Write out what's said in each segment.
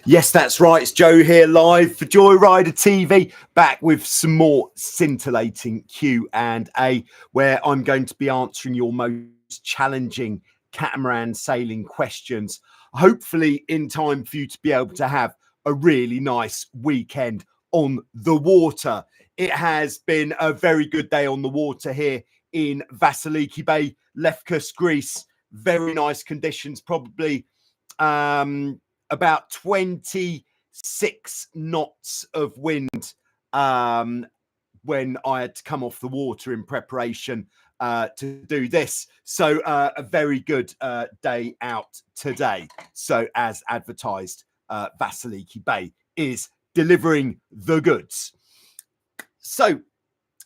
Yes, that's right. It's Joe here live for Joyrider TV, back with some more scintillating Q&A, where I'm going to be answering your most challenging catamaran sailing questions, hopefully in time for you to be able to have a really nice weekend on the water. It has been a very good day on the water here in Vasiliki Bay, Lefkas, Greece. Very nice conditions, probably about 26 knots of wind when I had to come off the water in preparation to do this. So a very good day out today. So as advertised, Vasiliki Bay is delivering the goods. So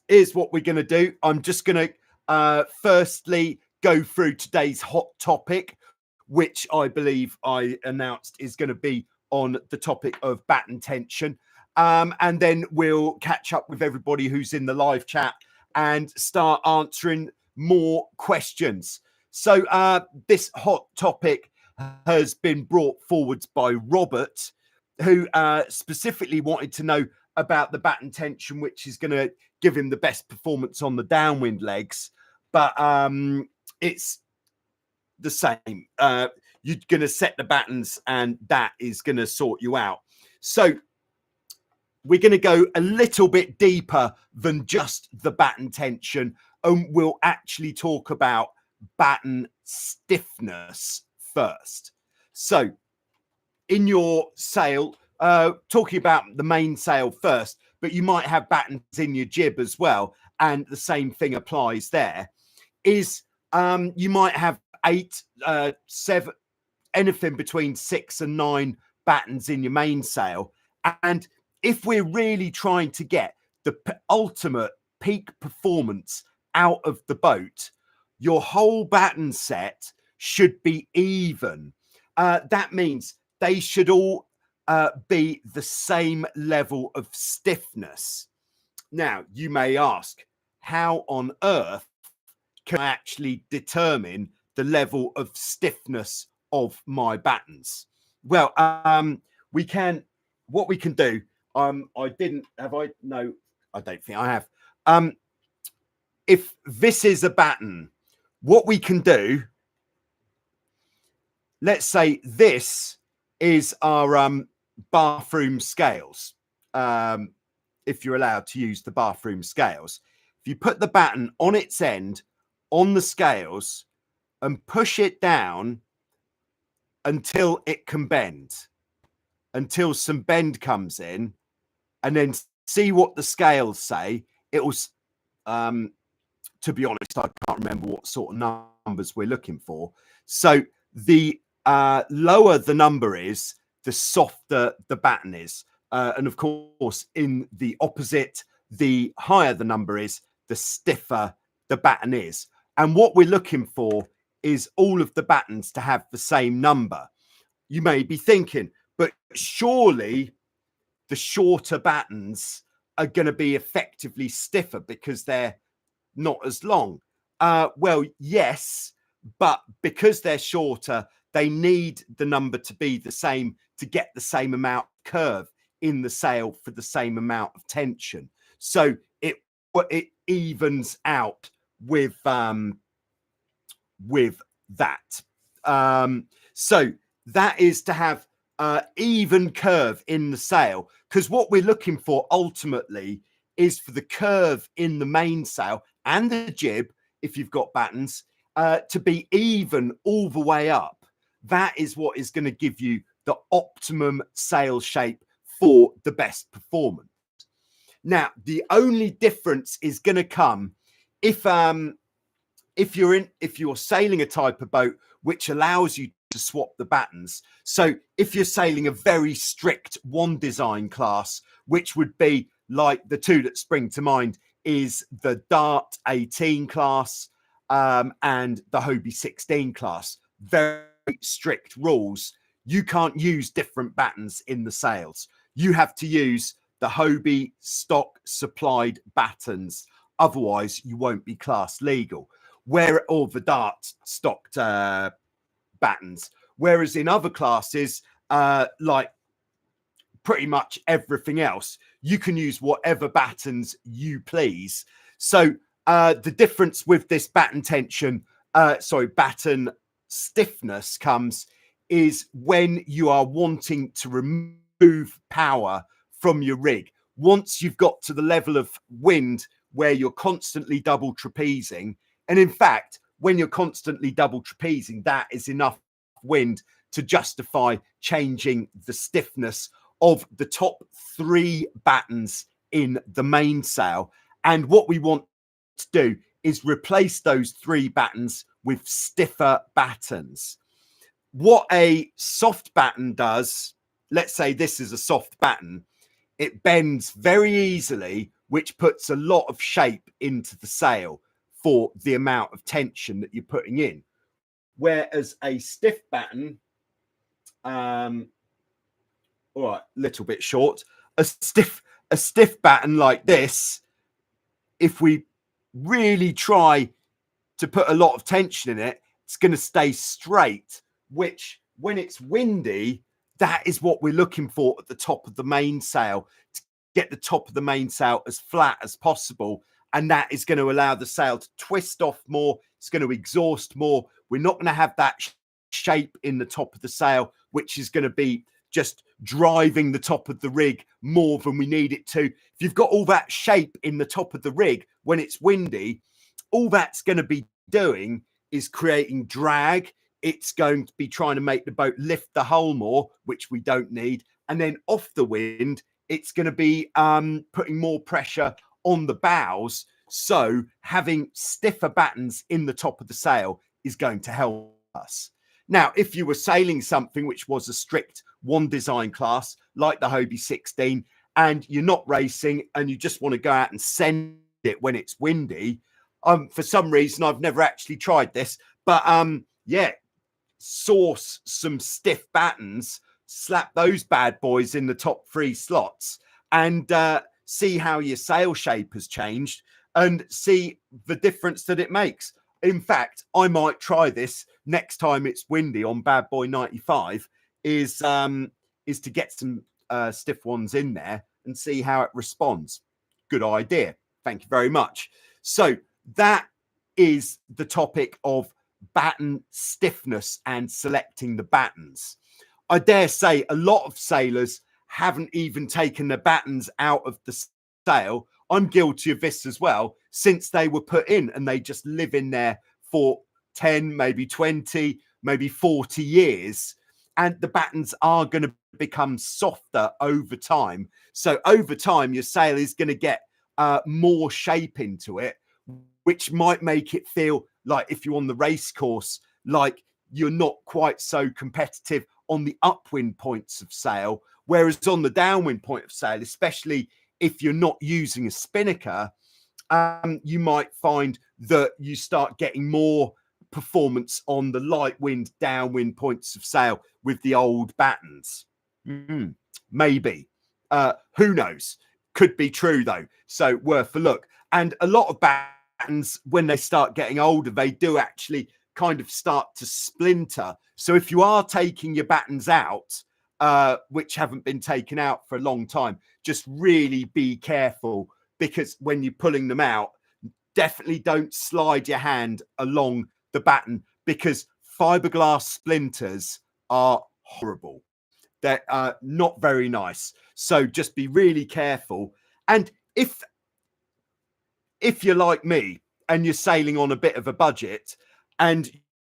here's what we're going to do. I'm just going to firstly go through today's hot topic, which I believe I announced is going to be on the topic of batten tension. And then we'll catch up with everybody who's in the live chat and start answering more questions. So this hot topic has been brought forwards by Robert, who specifically wanted to know about the batten tension, which is going to give him the best performance on the downwind legs. But it's the same. You're going to set the battens and that is going to sort you out. So we're going to go a little bit deeper than just the batten tension, and we'll actually talk about batten stiffness first. So in your sail, talking about the main sail first, but you might have battens in your jib as well, and the same thing applies there, is you might have 8, 7, anything between 6 and 9 battens in your mainsail. And if we're really trying to get the ultimate peak performance out of the boat, your whole batten set should be even. That means they should all be the same level of stiffness. Now, you may ask, how on earth can I actually determine the level of stiffness of my battens? Well, what we can do, I don't think I have. If this is a batten, what we can do, let's say this is our bathroom scales. If you're allowed to use the bathroom scales, if you put the batten on its end on the scales and push it down until it can bend, until some bend comes in, and then see what the scales say. It was, to be honest, I can't remember what sort of numbers we're looking for. So the lower the number is, the softer the batten is. And of course, in the opposite, the higher the number is, the stiffer the batten is. And what we're looking for is all of the battens to have the same number. You may be thinking, but surely the shorter battens are going to be effectively stiffer because they're not as long. Well, yes, but because they're shorter, they need the number to be the same to get the same amount of curve in the sail for the same amount of tension. So it evens out with that. So that is to have even curve in the sail, because what we're looking for ultimately is for the curve in the mainsail and the jib, if you've got battens, to be even all the way up. That is what is going to give you the optimum sail shape for the best performance. Now, the only difference is going to come if you're sailing a type of boat which allows you to swap the battens. So if you're sailing a very strict one design class, which would be like the two that spring to mind is the Dart 18 class and the Hobie 16 class, very strict rules. You can't use different battens in the sails. You have to use the Hobie stock supplied battens. Otherwise, you won't be class legal. Or the Dart stocked battens. Whereas in other classes, like pretty much everything else. You can use whatever battens you please. So the difference with this batten tension, batten stiffness comes is when you are wanting to remove power from your rig. Once you've got to the level of wind where you're constantly double trapezing, and in fact, when you're constantly double trapezing, that is enough wind to justify changing the stiffness of the top 3 battens in the mainsail. And what we want to do is replace those 3 battens with stiffer battens. What a soft batten does, let's say this is a soft batten, it bends very easily, which puts a lot of shape into the sail for the amount of tension that you're putting in. Whereas a stiff batten, all right, little bit short, a stiff batten like this, if we really try to put a lot of tension in it, it's going to stay straight, which when it's windy, that is what we're looking for at the top of the mainsail, to get the top of the mainsail as flat as possible. And that is going to allow the sail to twist off more. It's going to exhaust more. We're not going to have that shape in the top of the sail, which is going to be just driving the top of the rig more than we need it to. If you've got all that shape in the top of the rig when it's windy, all that's going to be doing is creating drag. It's going to be trying to make the boat lift the hull more, which we don't need. And then off the wind, it's going to be putting more pressure on the bows. So having stiffer battens in the top of the sail is going to help us. Now, if you were sailing something which was a strict one design class, like the Hobie 16, and you're not racing and you just want to go out and send it when it's windy, for some reason, I've never actually tried this, but yeah, source some stiff battens, slap those bad boys in the top 3 slots, and see how your sail shape has changed and see the difference that it makes. In fact, I might try this next time it's windy on Bad Boy 95, is to get some stiff ones in there and see how it responds. Good idea. Thank you very much. So that is the topic of batten stiffness and selecting the battens. I dare say a lot of sailors haven't even taken the battens out of the sail. I'm guilty of this as well, since they were put in, and they just live in there for 10, maybe 20, maybe 40 years. And the battens are going to become softer over time. So over time, your sail is going to get more shape into it, which might make it feel like, if you're on the race course, like you're not quite so competitive on the upwind points of sail. Whereas on the downwind point of sail, especially if you're not using a spinnaker, you might find that you start getting more performance on the light wind, downwind points of sail with the old battens. Maybe. Who knows? Could be true, though. So worth a look. And a lot of battens, when they start getting older, they do actually kind of start to splinter. So if you are taking your battens out, which haven't been taken out for a long time, just really be careful, because when you're pulling them out, definitely don't slide your hand along the batten, because fiberglass splinters are horrible. They're not very nice. So just be really careful. And if you're like me and you're sailing on a bit of a budget and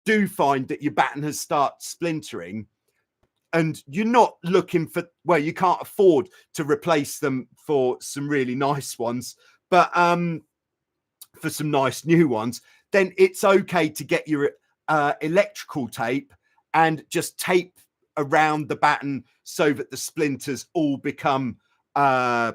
do find that your batten has started splintering, and you're not looking for, well, you can't afford to replace them for some really nice ones, but for some nice new ones, then it's okay to get your electrical tape and just tape around the batten so that the splinters all become part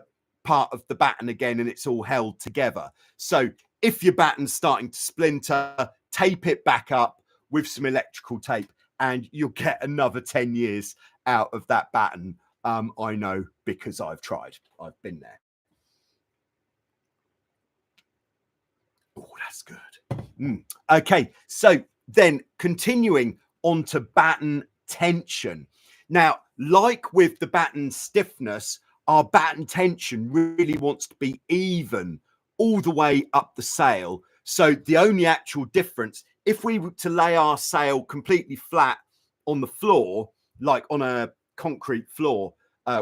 of the batten again and it's all held together. So if your batten's starting to splinter, tape it back up with some electrical tape and you'll get another 10 years out of that batten. I know, because I've tried. I've been there. Oh, that's good. Okay, so then continuing on to batten tension. Now, like with the batten stiffness, our batten tension really wants to be even all the way up the sail. So the only actual difference, if we were to lay our sail completely flat on the floor, like on a concrete floor,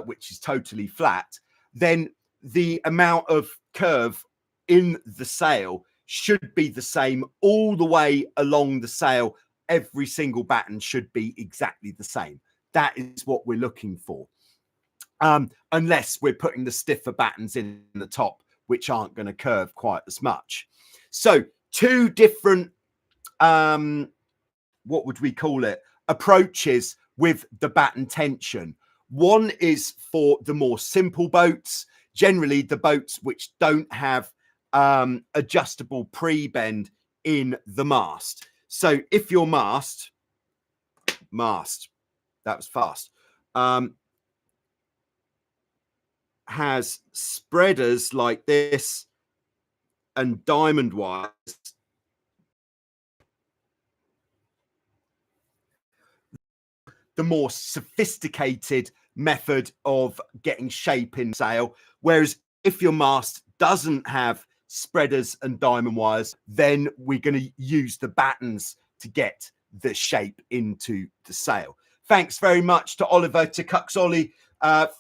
which is totally flat, then the amount of curve in the sail should be the same all the way along the sail. Every single batten should be exactly the same. That is what we're looking for. Unless we're putting the stiffer battens in the top, which aren't going to curve quite as much. So two different, what would we call it, approaches with the batten tension. One is for the more simple boats, generally the boats which don't have adjustable prebend in the mast. So if your mast, that was fast, has spreaders like this and diamond wires, the more sophisticated method of getting shape in sail. Whereas if your mast doesn't have spreaders and diamond wires, then we're going to use the battens to get the shape into the sail. Thanks very much to Oliver Tekuxoli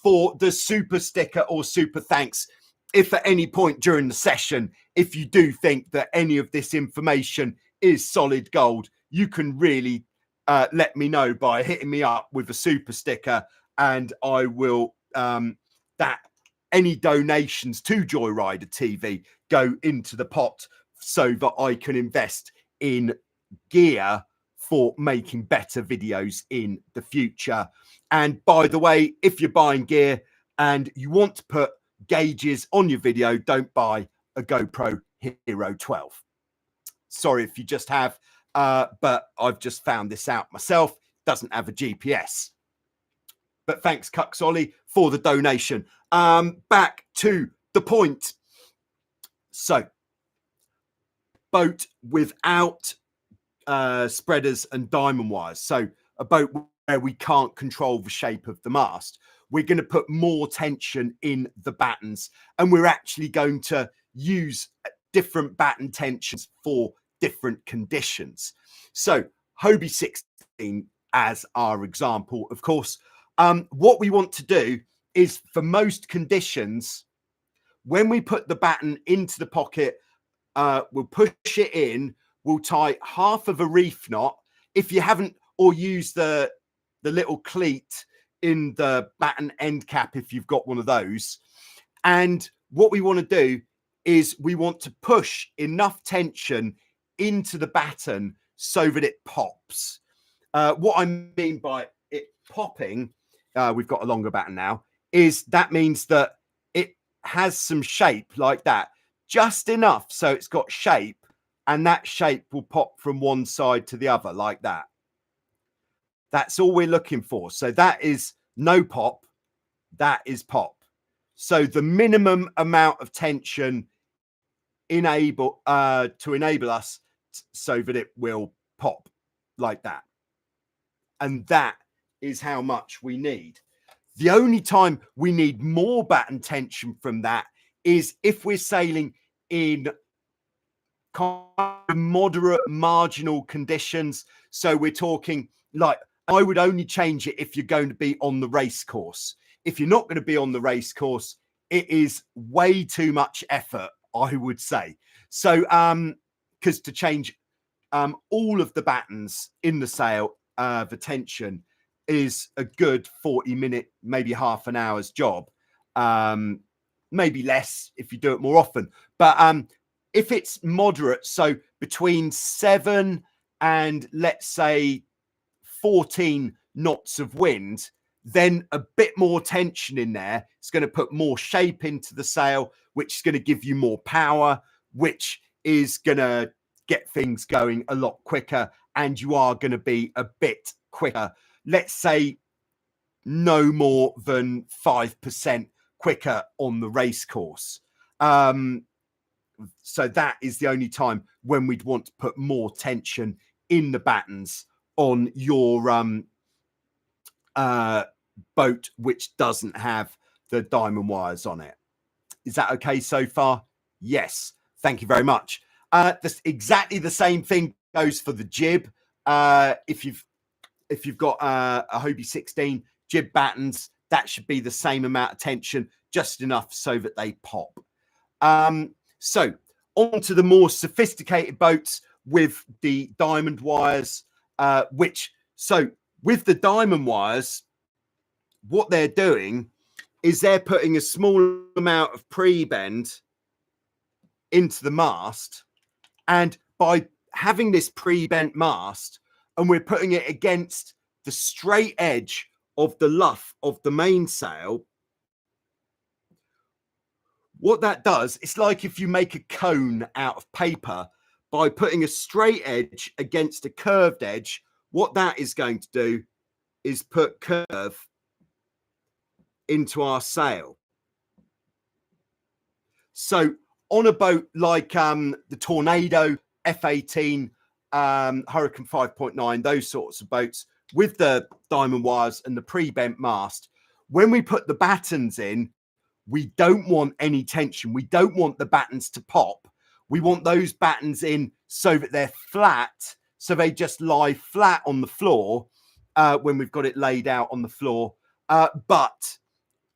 for the super sticker or super thanks. If at any point during the session, if you do think that any of this information is solid gold, you can really let me know by hitting me up with a super sticker, and I will that any donations to Joyrider TV go into the pot so that I can invest in gear for making better videos in the future. And by the way, if you're buying gear and you want to put gauges on your video, don't buy a GoPro Hero 12. Sorry if you just have, but I've just found this out myself. Doesn't have a GPS. But thanks, Cuxolly, for the donation. Back to the point. So, boat without spreaders and diamond wires. So, a boat where we can't control the shape of the mast. We're going to put more tension in the battens, and we're actually going to use different batten tensions for different conditions. So Hobie 16 as our example, of course. What we want to do is, for most conditions, when we put the batten into the pocket, we'll push it in, we'll tie half of a reef knot. If you haven't, or use the little cleat in the batten end cap if you've got one of those. And what we want to do is we want to push enough tension into the batten so that it pops. What I mean by it popping, we've got a longer batten now, is that means that it has some shape like that, just enough so it's got shape, and that shape will pop from one side to the other like that. That's all we're looking for. So that is no pop, that is pop. So the minimum amount of tension to enable us so that it will pop like that. And that is how much we need. The only time we need more batten tension from that is if we're sailing in kind of moderate marginal conditions. So we're talking like, I would only change it if you're going to be on the race course. If you're not going to be on the race course, it is way too much effort, I would say. So because to change all of the battens in the sail, the tension is a good 40-minute, maybe half an hour's job. Maybe less if you do it more often. But if it's moderate, so between 7 and let's say 14 knots of wind, then a bit more tension in there. It's going to put more shape into the sail, which is going to give you more power, which is going to get things going a lot quicker, and you are going to be a bit quicker. Let's say no more than 5% quicker on the race course. So that is the only time when we'd want to put more tension in the battens on your boat which doesn't have the diamond wires on it. Is that okay so far? Yes. Thank you very much. Exactly the same thing goes for the jib. If you've got a Hobie 16 jib battens, that should be the same amount of tension, just enough so that they pop. So on to the more sophisticated boats with the diamond wires, so with the diamond wires, what they're doing is they're putting a small amount of prebend into the mast, and by having this pre-bent mast and we're putting it against the straight edge of the luff of the mainsail, what that does, it's like if you make a cone out of paper by putting a straight edge against a curved edge. What that is going to do is put curve into our sail. So on a boat like the Tornado, F18, Hurricane 5.9, those sorts of boats with the diamond wires and the pre-bent mast, when we put the battens in, we don't want any tension. We don't want the battens to pop. We want those battens in so that they're flat, so they just lie flat on the floor when we've got it laid out on the floor. But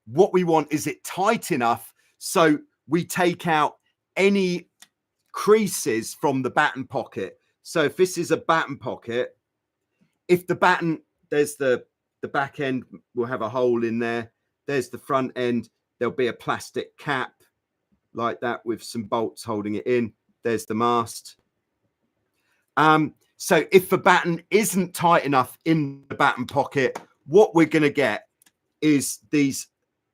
what we want is it tight enough so we take out any creases from the batten pocket. So if this is a batten pocket, if the batten, there's the back end will have a hole in there. There's the front end. There'll be a plastic cap like that with some bolts holding it in. There's the mast. So if the batten isn't tight enough in the batten pocket, what we're going to get is these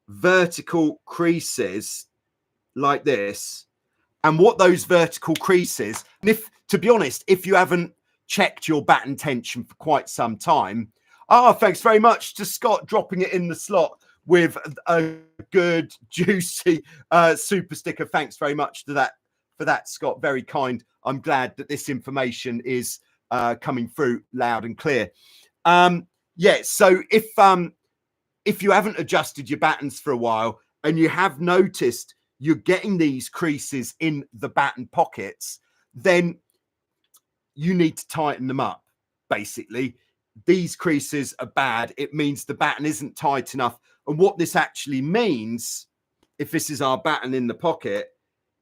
vertical creases like this. And what those vertical creases, and if, to be honest, if you haven't checked your batten tension for quite some time, thanks very much to Scott dropping it in the slot with a good juicy super sticker. Thanks very much to that for that, Scott. Very kind. I'm glad that this information is coming through loud and clear. Yeah, so if you haven't adjusted your battens for a while and you have noticed you're getting these creases in the batten pockets, then you need to tighten them up. Basically, these creases are bad. It means the batten isn't tight enough. And what this actually means, if this is our batten in the pocket,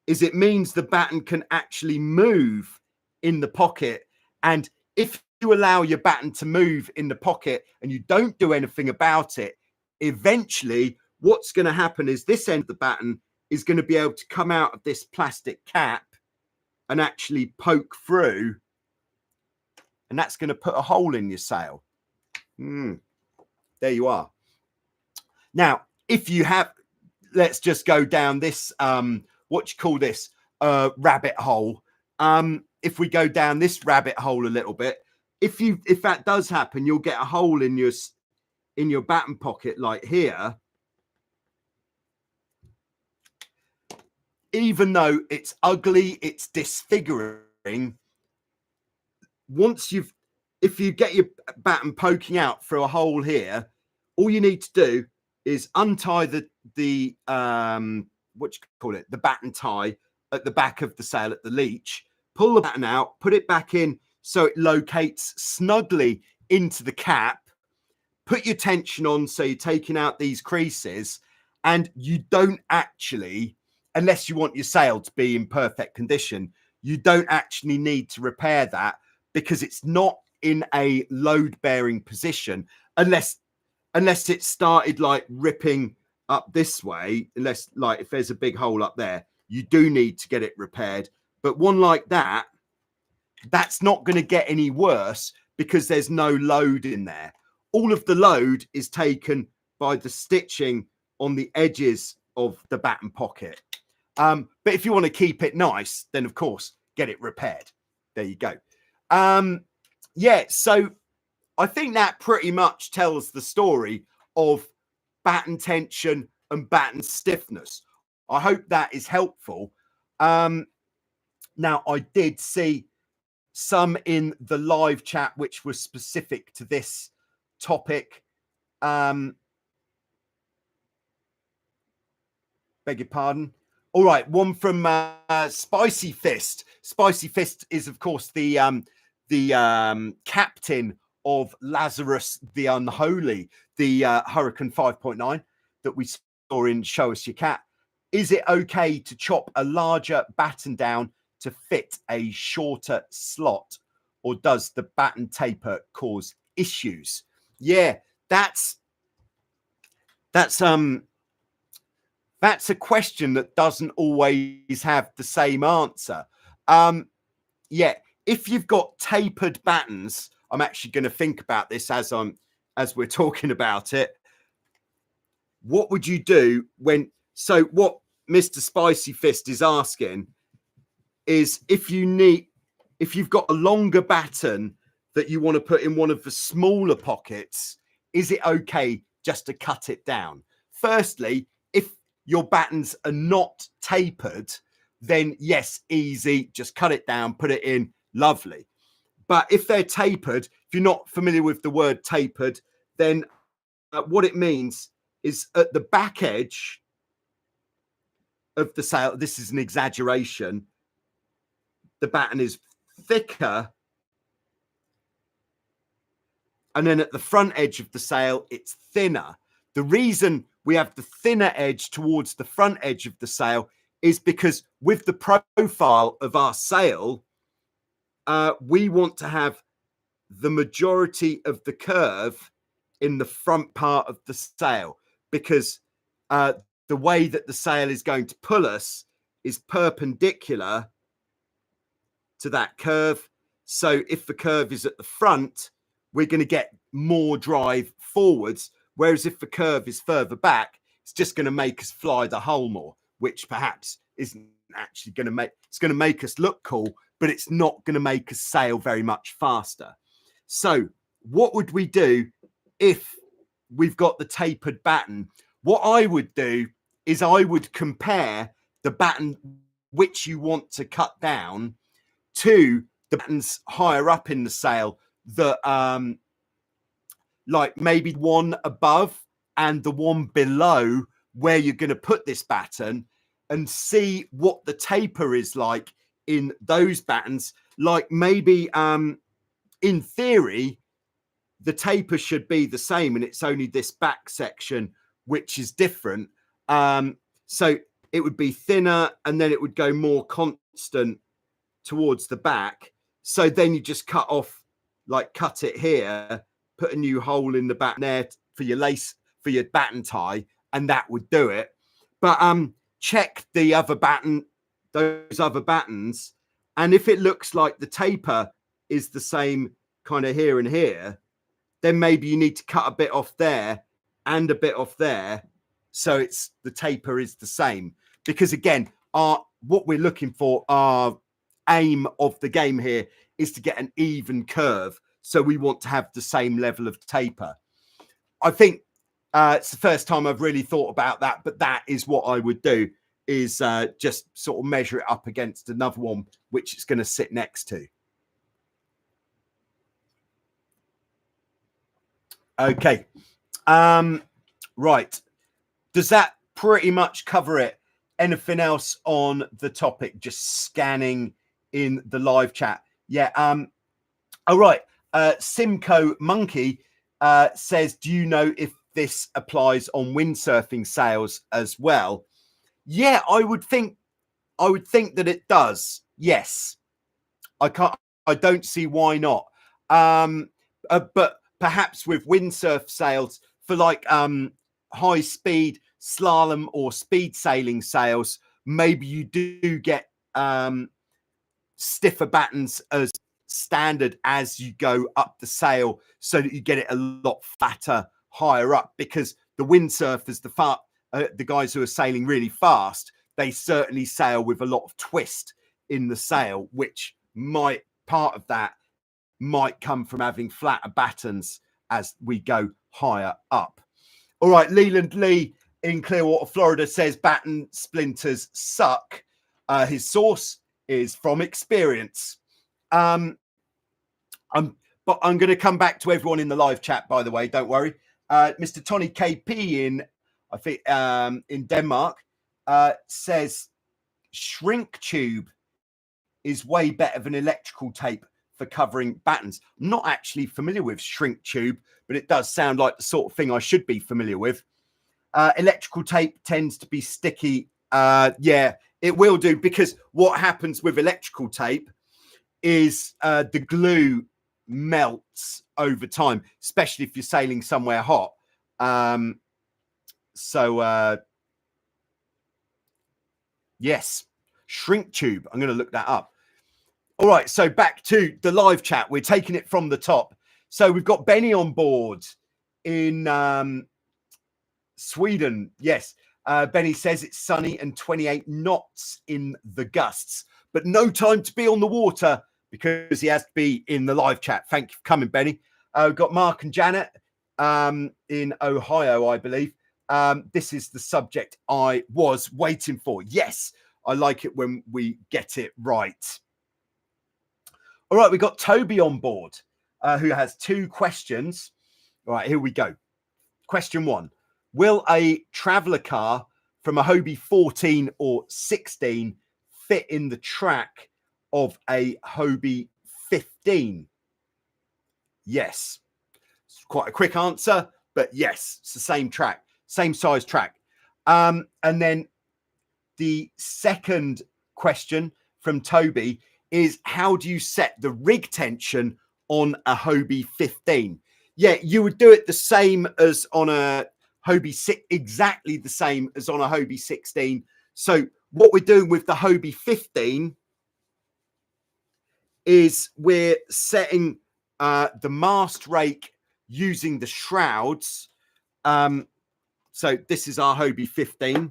is it means the batten can actually move in the pocket. And if you allow your batten to move in the pocket and you don't do anything about it, eventually what's going to happen is this end of the batten is going to be able to come out of this plastic cap and actually poke through. And that's going to put a hole in your sail. There you are. Now, if you have, let's just go down this, what you call this, rabbit hole. If we go down this rabbit hole a little bit, if that does happen, you'll get a hole in your batten pocket like here. Even though it's ugly, it's disfiguring. If you get your batten poking out through a hole here, all you need to do is untie the what you call it, the batten tie at the back of the sail at the leech, pull the batten out, put it back in so it locates snugly into the cap, put your tension on so you're taking out these creases, and you don't actually, unless you want your sail to be in perfect condition, you don't actually need to repair that because it's not in a load-bearing position unless it started like ripping up this way, unless like if there's a big hole up there, you do need to get it repaired. But one like that, that's not going to get any worse because there's no load in there. All of the load is taken by the stitching on the edges of the batten pocket. But if you want to keep it nice, then of course, get it repaired. There you go. Yeah, so I think that pretty much tells the story of batten tension and batten stiffness. I hope that is helpful. Now, I did see some in the live chat which was specific to this topic. Beg your pardon. All right, one from Spicy Fist. Spicy Fist is, of course, the captain of Lazarus the Unholy, the Hurricane 5.9 that we saw in Show Us Your Cat. Is it okay to chop a larger batten down to fit a shorter slot, or does the batten taper cause issues? Yeah, that's a question that doesn't always have the same answer. Yeah, if you've got tapered battens, I'm actually going to think about this as we're talking about it. What would you do when? So what Mr. Spicy Fist is asking is if you've got a longer batten that you want to put in one of the smaller pockets, is it okay just to cut it down? Firstly, if your battens are not tapered, then yes, easy, just cut it down, put it in, lovely. But if they're tapered, if you're not familiar with the word tapered, then what it means is at the back edge of the sail, this is an exaggeration, the batten is thicker, and then at the front edge of the sail, it's thinner. The reason we have the thinner edge towards the front edge of the sail is because with the profile of our sail, we want to have the majority of the curve in the front part of the sail, because the way that the sail is going to pull us is perpendicular to that curve. So if the curve is at the front, we're going to get more drive forwards. Whereas if the curve is further back, it's just going to make us fly the hull more, which perhaps isn't actually going to make, it's going to make us look cool, but it's not going to make us sail very much faster. So what would we do if we've got the tapered batten? What I would do is I would compare the batten which you want to cut down to the battens higher up in the sail that like maybe one above and the one below where you're going to put this batten, and see what the taper is like in those battens. Like maybe in theory the taper should be the same and it's only this back section which is different. So it would be thinner and then it would go more constant towards the back. So then you just cut off, like cut it here, put a new hole in the batten there for your lace, for your batten tie, and that would do it. But check the other batten, those other battens, and if it looks like the taper is the same kind of here and here, then maybe you need to cut a bit off there and a bit off there, so it's the taper is the same. Because again, what we're looking for, our aim of the game here is to get an even curve, so we want to have the same level of taper. I think it's the first time I've really thought about that, but that is what I would do, is just sort of measure it up against another one which it's going to sit next to. Okay. Right. Does that pretty much cover it? Anything else on the topic? Just scanning in the live chat. Yeah. All right. Simcoe Monkey says, do you know if this applies on windsurfing sails as well? Yeah, I would think that it does. Yes. I don't see why not. But perhaps with windsurf sails for like high speed slalom or speed sailing sails, maybe you do get stiffer battens as standard as you go up the sail, so that you get it a lot fatter higher up, because the windsurfers, the guys who are sailing really fast, they certainly sail with a lot of twist in the sail, which might, part of that might come from having flatter battens as we go higher up. All right, Leland Lee in Clearwater, Florida says batten splinters suck. His source is from experience. But I'm going to come back to everyone in the live chat, by the way, don't worry. Mr. Tony KP in, I think, in Denmark, says shrink tube is way better than electrical tape for covering battens. I'm not actually familiar with shrink tube, but it does sound like the sort of thing I should be familiar with. Electrical tape tends to be sticky. Yeah, it will do, because what happens with electrical tape is the glue melts over time, especially if you're sailing somewhere hot. Yes, shrink tube. I'm going to look that up. All right, so back to the live chat. We're taking it from the top. So we've got Benny on board in Sweden. Yes, Benny says it's sunny and 28 knots in the gusts, but no time to be on the water because he has to be in the live chat. Thank you for coming, Benny. We've got Mark and Janet in Ohio, I believe. This is the subject I was waiting for. Yes, I like it when we get it right. All right, we've got Toby on board who has 2 questions. All right, here we go. Question 1. Will a traveller car from a Hobie 14 or 16 fit in the track of a Hobie 15? Yes. It's quite a quick answer, but yes, it's the same track, same size track. And then the second question from Toby is, how do you set the rig tension on a Hobie 15? Yeah, you would do it the same as on a Hobie 6, exactly the same as on a Hobie 16. So what we're doing with the Hobie 15 is we're setting the mast rake using the shrouds. So this is our Hobie 15.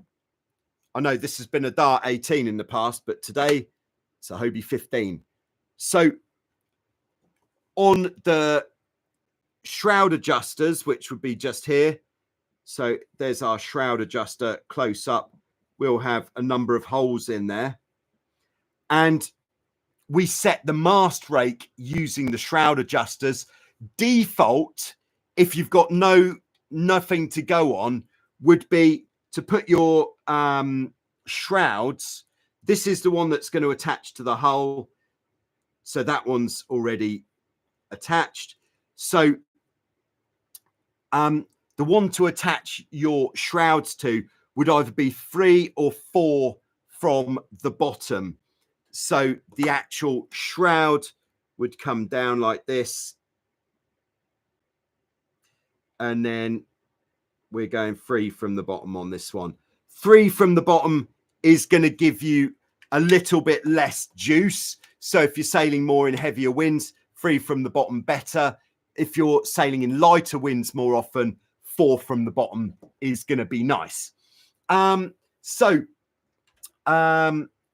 I know this has been a Dart 18 in the past, but today it's a Hobie 15. So on the shroud adjusters, which would be just here. So there's our shroud adjuster close up. We'll have a number of holes in there. And we set the mast rake using the shroud adjusters. Default, if you've got nothing to go on, would be to put your shrouds. This is the one that's going to attach to the hull. So that one's already attached. So the one to attach your shrouds to would either be 3 or 4 from the bottom. So the actual shroud would come down like this. And then we're going 3 from the bottom on this one. 3 from the bottom is going to give you a little bit less juice. So if you're sailing more in heavier winds, 3 from the bottom better. If you're sailing in lighter winds more often, 4 from the bottom is going to be nice. Where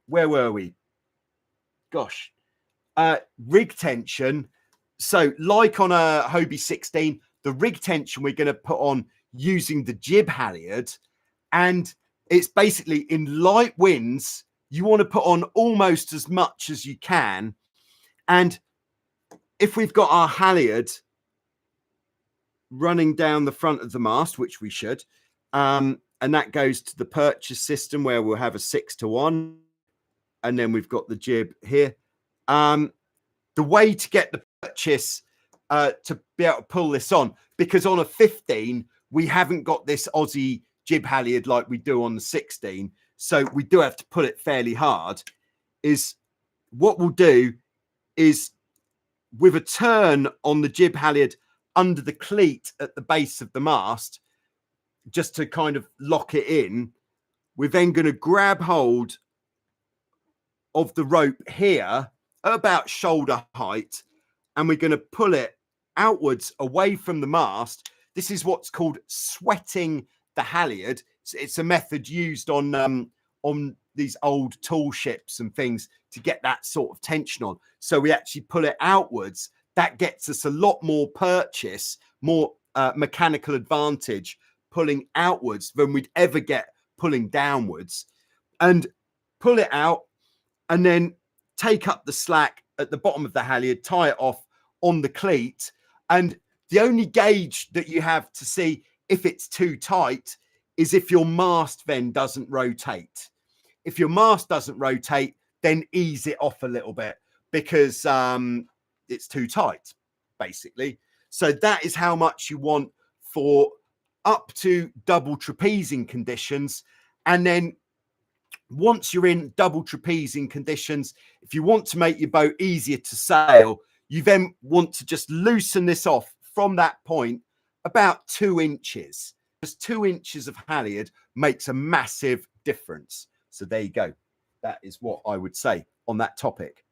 were we? Gosh, rig tension. So like on a Hobie 16, the rig tension we're going to put on using the jib halyard, and it's basically in light winds, you want to put on almost as much as you can. And if we've got our halyard running down the front of the mast, which we should, and that goes to the purchase system where we'll have a 6-to-1, and then we've got the jib here. The way to get the purchase to be able to pull this on, because on a 15 we haven't got this Aussie jib halyard like we do on the 16, so we do have to pull it fairly hard. Is what we'll do is with a turn on the jib halyard under the cleat at the base of the mast, just to kind of lock it in, we're then going to grab hold of the rope here at about shoulder height, and we're going to pull it outwards away from the mast. This is what's called sweating the halyard. It's a method used on these old tool ships and things to get that sort of tension on. So we actually pull it outwards. That gets us a lot more purchase, more mechanical advantage pulling outwards than we'd ever get pulling downwards. And pull it out and then take up the slack at the bottom of the halyard, tie it off on the cleat. And The only gauge that you have to see if it's too tight is if your mast then doesn't rotate. If your mast doesn't rotate, then ease it off a little bit because it's too tight, basically. So that is how much you want for up to double trapezing conditions. And then once you're in double trapezing conditions, if you want to make your boat easier to sail, you then want to just loosen this off from that point about 2 inches. Just 2 inches of halyard makes a massive difference. So there you go. That is what I would say on that topic.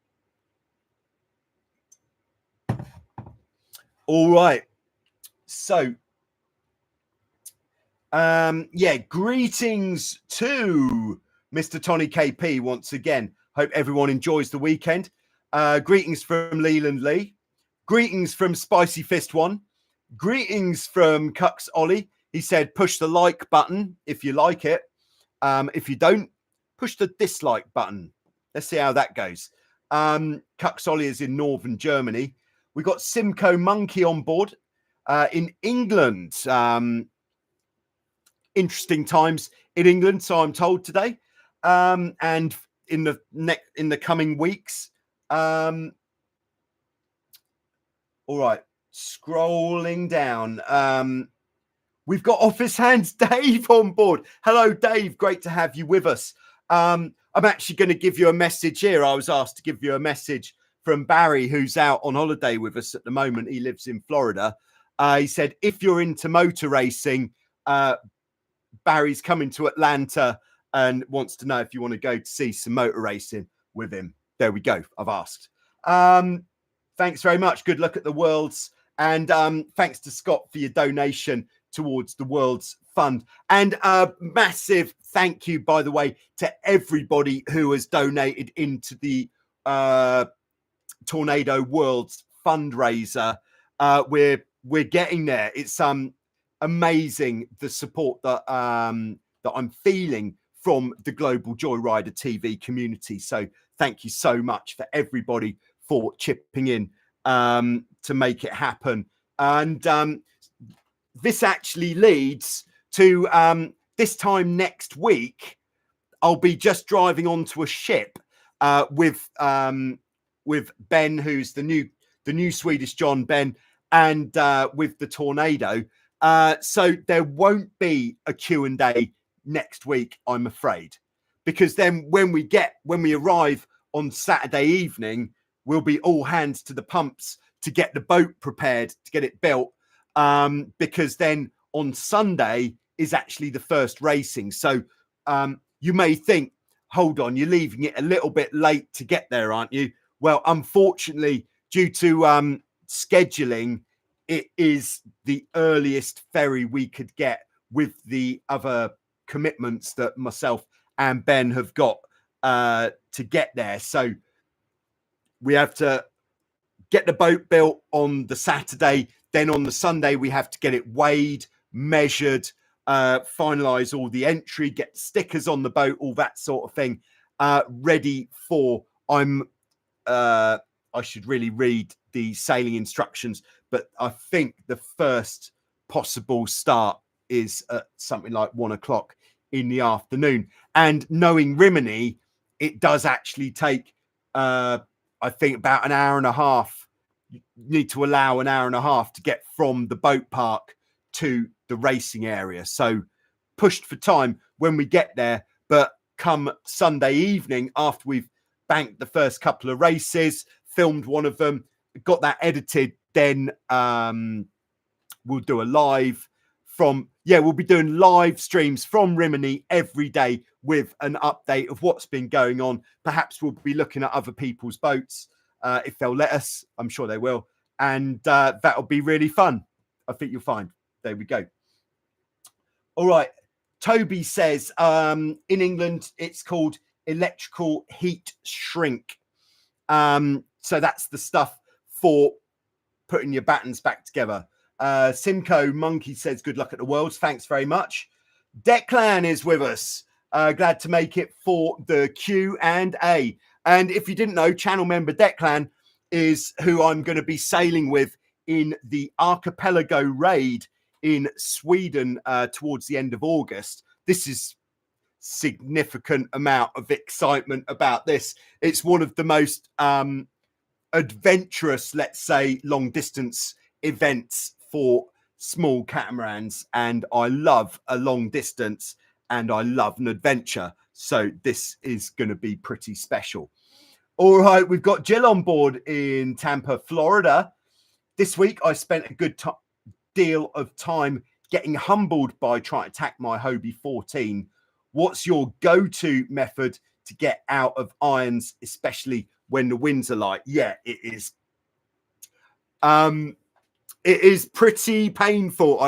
All right. So, yeah, greetings to Mr. Tony KP once again. Hope everyone enjoys the weekend. Greetings from Leland Lee. Greetings from Spicy Fist One. Greetings from Cucks Ollie. He said, push the like button if you like it. If you don't, push the dislike button. Let's see how that goes. Cucks Ollie is in northern Germany. We got Simcoe Monkey on board in England. Interesting times in England, so I'm told today, and in the coming weeks. All right, scrolling down. We've got Office Hands Dave on board. Hello, Dave. Great to have you with us. I'm actually going to give you a message here. I was asked to give you a message from Barry, who's out on holiday with us at the moment. He lives in Florida. He said, if you're into motor racing, Barry's coming to Atlanta and wants to know if you want to go to see some motor racing with him. There we go. I've asked. Thanks very much. Good luck at the Worlds. And thanks to Scott for your donation towards the World's Fund. And a massive thank you, by the way, to everybody who has donated into the Tornado Worlds fundraiser. We're getting there. It's amazing the support that that I'm feeling from the global Joyrider TV community. So thank you so much for everybody for chipping in to make it happen. And this actually leads to this time next week, I'll be just driving onto a ship with Ben, who's the new Swedish John Ben, and with the Tornado. So there won't be a Q&A next week, I'm afraid, because then when we arrive on Saturday evening, we'll be all hands to the pumps to get the boat prepared, to get it built, because then on Sunday is actually the first racing. So you may think, hold on, you're leaving it a little bit late to get there, aren't you? Well, unfortunately, due to scheduling, it is the earliest ferry we could get with the other commitments that myself and Ben have got to get there. So we have to get the boat built on the Saturday. Then on the Sunday, we have to get it weighed, measured, finalize all the entry, get stickers on the boat, all that sort of thing, ready for I should really read the sailing instructions, but I think the first possible start is at something like 1 o'clock in the afternoon. And knowing Rimini, it does actually take, I think, about an hour and a half. You need to allow an hour and a half to get from the boat park to the racing area. So pushed for time when we get there, but come Sunday evening, after we've banked the first couple of races, filmed one of them, got that edited, then we'll do a live from, we'll be doing live streams from Rimini every day with an update of what's been going on. Perhaps we'll be looking at other people's boats if they'll let us. I'm sure they will. And that'll be really fun. I think you'll find. There we go. All right. Toby says in England, it's called electrical heat shrink. So that's the stuff for putting your battens back together. Simcoe Monkey says, good luck at the Worlds. Thanks very much. Declan is with us. Glad to make it for the Q&A. And if you didn't know, channel member Declan is who I'm going to be sailing with in the archipelago raid in Sweden towards the end of August. This is significant amount of excitement about this. It's one of the most adventurous, let's say, long distance events for small catamarans, and I love a long distance and I love an adventure, so this is going to be pretty special. All right, we've got Jill on board in Tampa, Florida. This week I spent a good deal of time getting humbled by trying to tack my Hobie 14. What's your go-to method to get out of irons, especially when the winds are light? Yeah, it is. It is pretty painful.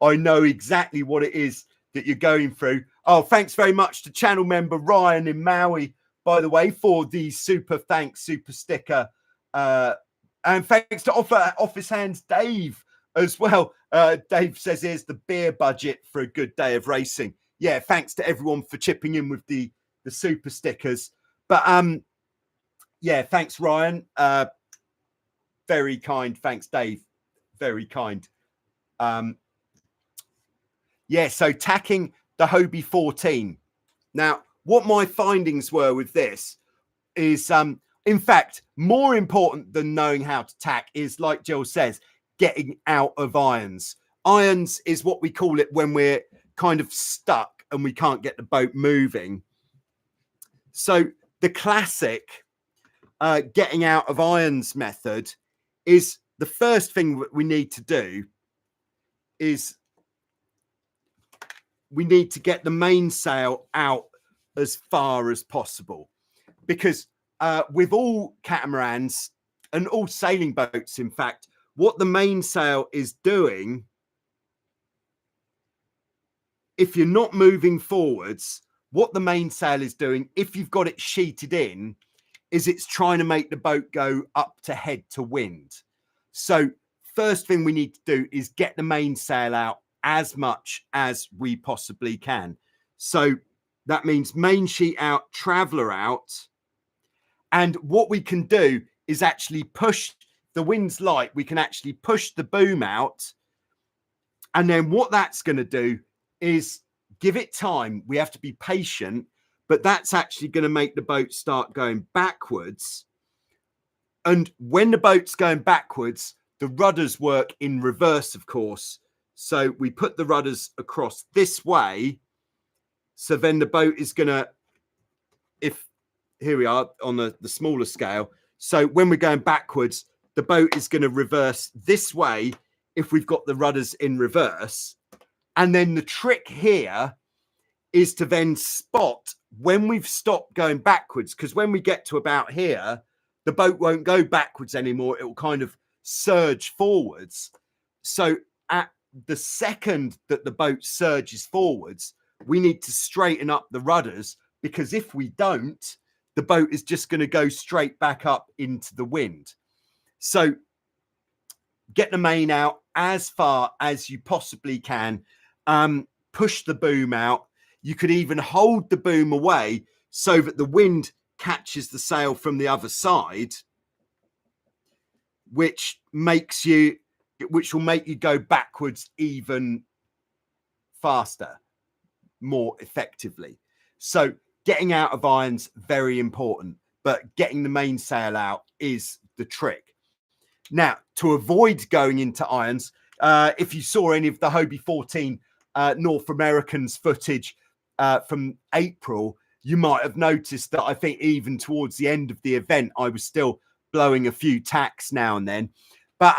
I know exactly what it is that you're going through. Oh, thanks very much to channel member Ryan in Maui, by the way, for the super sticker. And thanks to Office Hands Dave as well. Dave says here's the beer budget for a good day of racing. Yeah, thanks to everyone for chipping in with the super stickers. But yeah, thanks Ryan. Very kind. Thanks Dave. Very kind. Yeah, so tacking the Hobie 14. Now, what my findings were with this is, in fact, more important than knowing how to tack is, like Jill says, getting out of irons. Irons is what we call it when we're kind of stuck and we can't get the boat moving. So the classic getting out of irons method is the first thing that we need to do is we need to get the mainsail out as far as possible, because with all catamarans and all sailing boats, in fact, what the mainsail is doing, if you're not moving forwards, what the mainsail is doing, if you've got it sheeted in, is it's trying to make the boat go up to head to wind. So first thing we need to do is get the mainsail out as much as we possibly can. So that means main sheet out, traveller out. And what we can do is actually push, the wind's light, we can actually push the boom out. And then what that's going to do is give it time. We have to be patient, but that's actually going to make the boat start going backwards. And when the boat's going backwards, the rudders work in reverse, of course. So we put the rudders across this way. So then the boat is going to, if here we are on the smaller scale. So when we're going backwards, the boat is going to reverse this way if we've got the rudders in reverse. And then the trick here is to then spot when we've stopped going backwards, because when we get to about here, the boat won't go backwards anymore. It will kind of surge forwards. So at the second that the boat surges forwards, we need to straighten up the rudders, because if we don't, the boat is just going to go straight back up into the wind. So get the main out as far as you possibly can. Push the boom out. You could even hold the boom away so that the wind catches the sail from the other side, which will make you go backwards even faster, more effectively. So getting out of irons, very important, but getting the mainsail out is the trick. Now, to avoid going into irons, if you saw any of the Hobie 14 North Americans footage from April, you might have noticed that I think even towards the end of the event, I was still blowing a few tacks now and then. But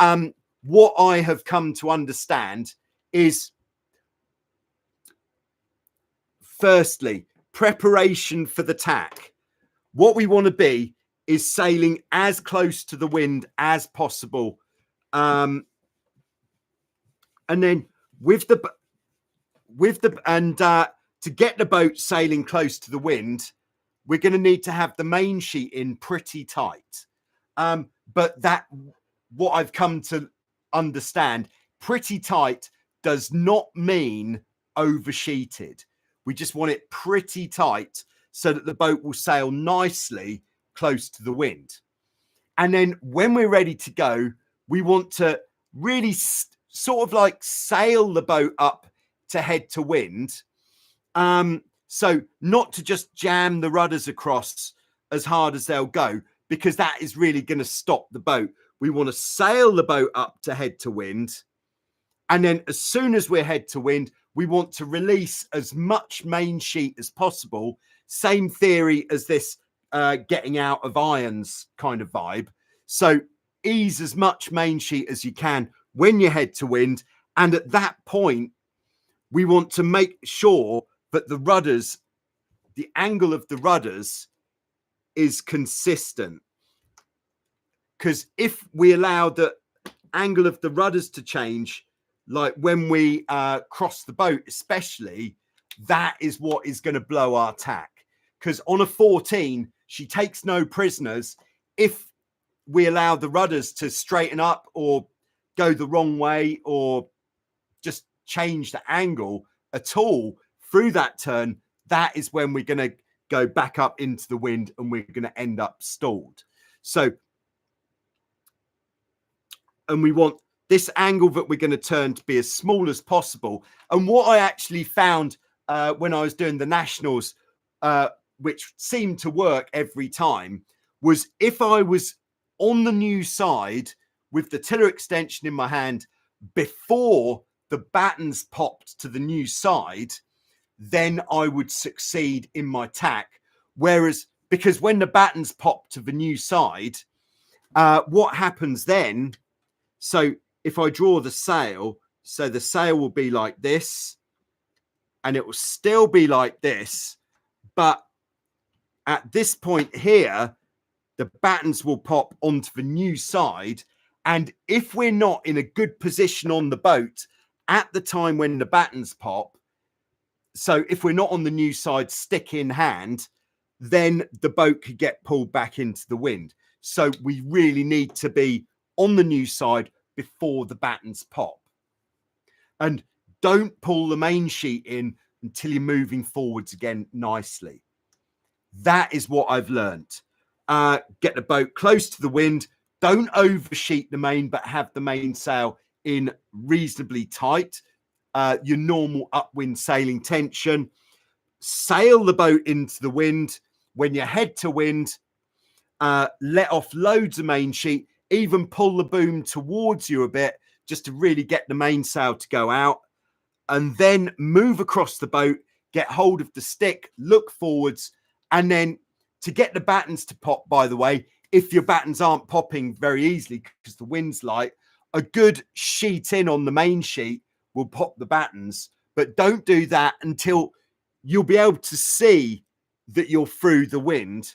what I have come to understand is, firstly, preparation for the tack. What we want to be is sailing as close to the wind as possible. And then to get the boat sailing close to the wind, we're going to need to have the main sheet in pretty tight. But what I've come to understand, pretty tight does not mean oversheeted. We just want it pretty tight so that the boat will sail nicely close to the wind. And then when we're ready to go, we want to really sort of like sail the boat up to head to wind. So not to just jam the rudders across as hard as they'll go, because that is really going to stop the boat. We want to sail the boat up to head to wind. And then as soon as we're head to wind, we want to release as much main sheet as possible. Same theory as this getting out of irons kind of vibe. So ease as much main sheet as you can when you head to wind. And at that point, we want to make sure that the rudders, the angle of the rudders is consistent. Because if we allow the angle of the rudders to change, like when we cross the boat especially, that is what is going to blow our tack. Because on a 14, she takes no prisoners. If we allow the rudders to straighten up or go the wrong way or just change the angle at all through that turn, that is when we're going to go back up into the wind and we're going to end up stalled. So, and we want this angle that we're going to turn to be as small as possible. And what I actually found when I was doing the nationals, which seemed to work every time, was if I was on the new side with the tiller extension in my hand before the battens popped to the new side, then I would succeed in my tack. Whereas, because when the battens pop to the new side, what happens then? So if I draw the sail, so the sail will be like this, and it will still be like this, but at this point here, the battens will pop onto the new side. And if we're not in a good position on the boat at the time when the battens pop, so if we're not on the new side stick in hand, then the boat could get pulled back into the wind. So we really need to be on the new side before the battens pop. And don't pull the main sheet in until you're moving forwards again nicely. That is what I've learned. Get the boat close to the wind. Don't oversheet the main, but have the mainsail in reasonably tight. Your normal upwind sailing tension. Sail the boat into the wind. When you head to wind, let off loads of main sheet. Even pull the boom towards you a bit just to really get the mainsail to go out. And then move across the boat, get hold of the stick, look forwards. And then to get the battens to pop, by the way, if your battens aren't popping very easily because the wind's light, a good sheet in on the main sheet will pop the battens. But don't do that until you'll be able to see that you're through the wind.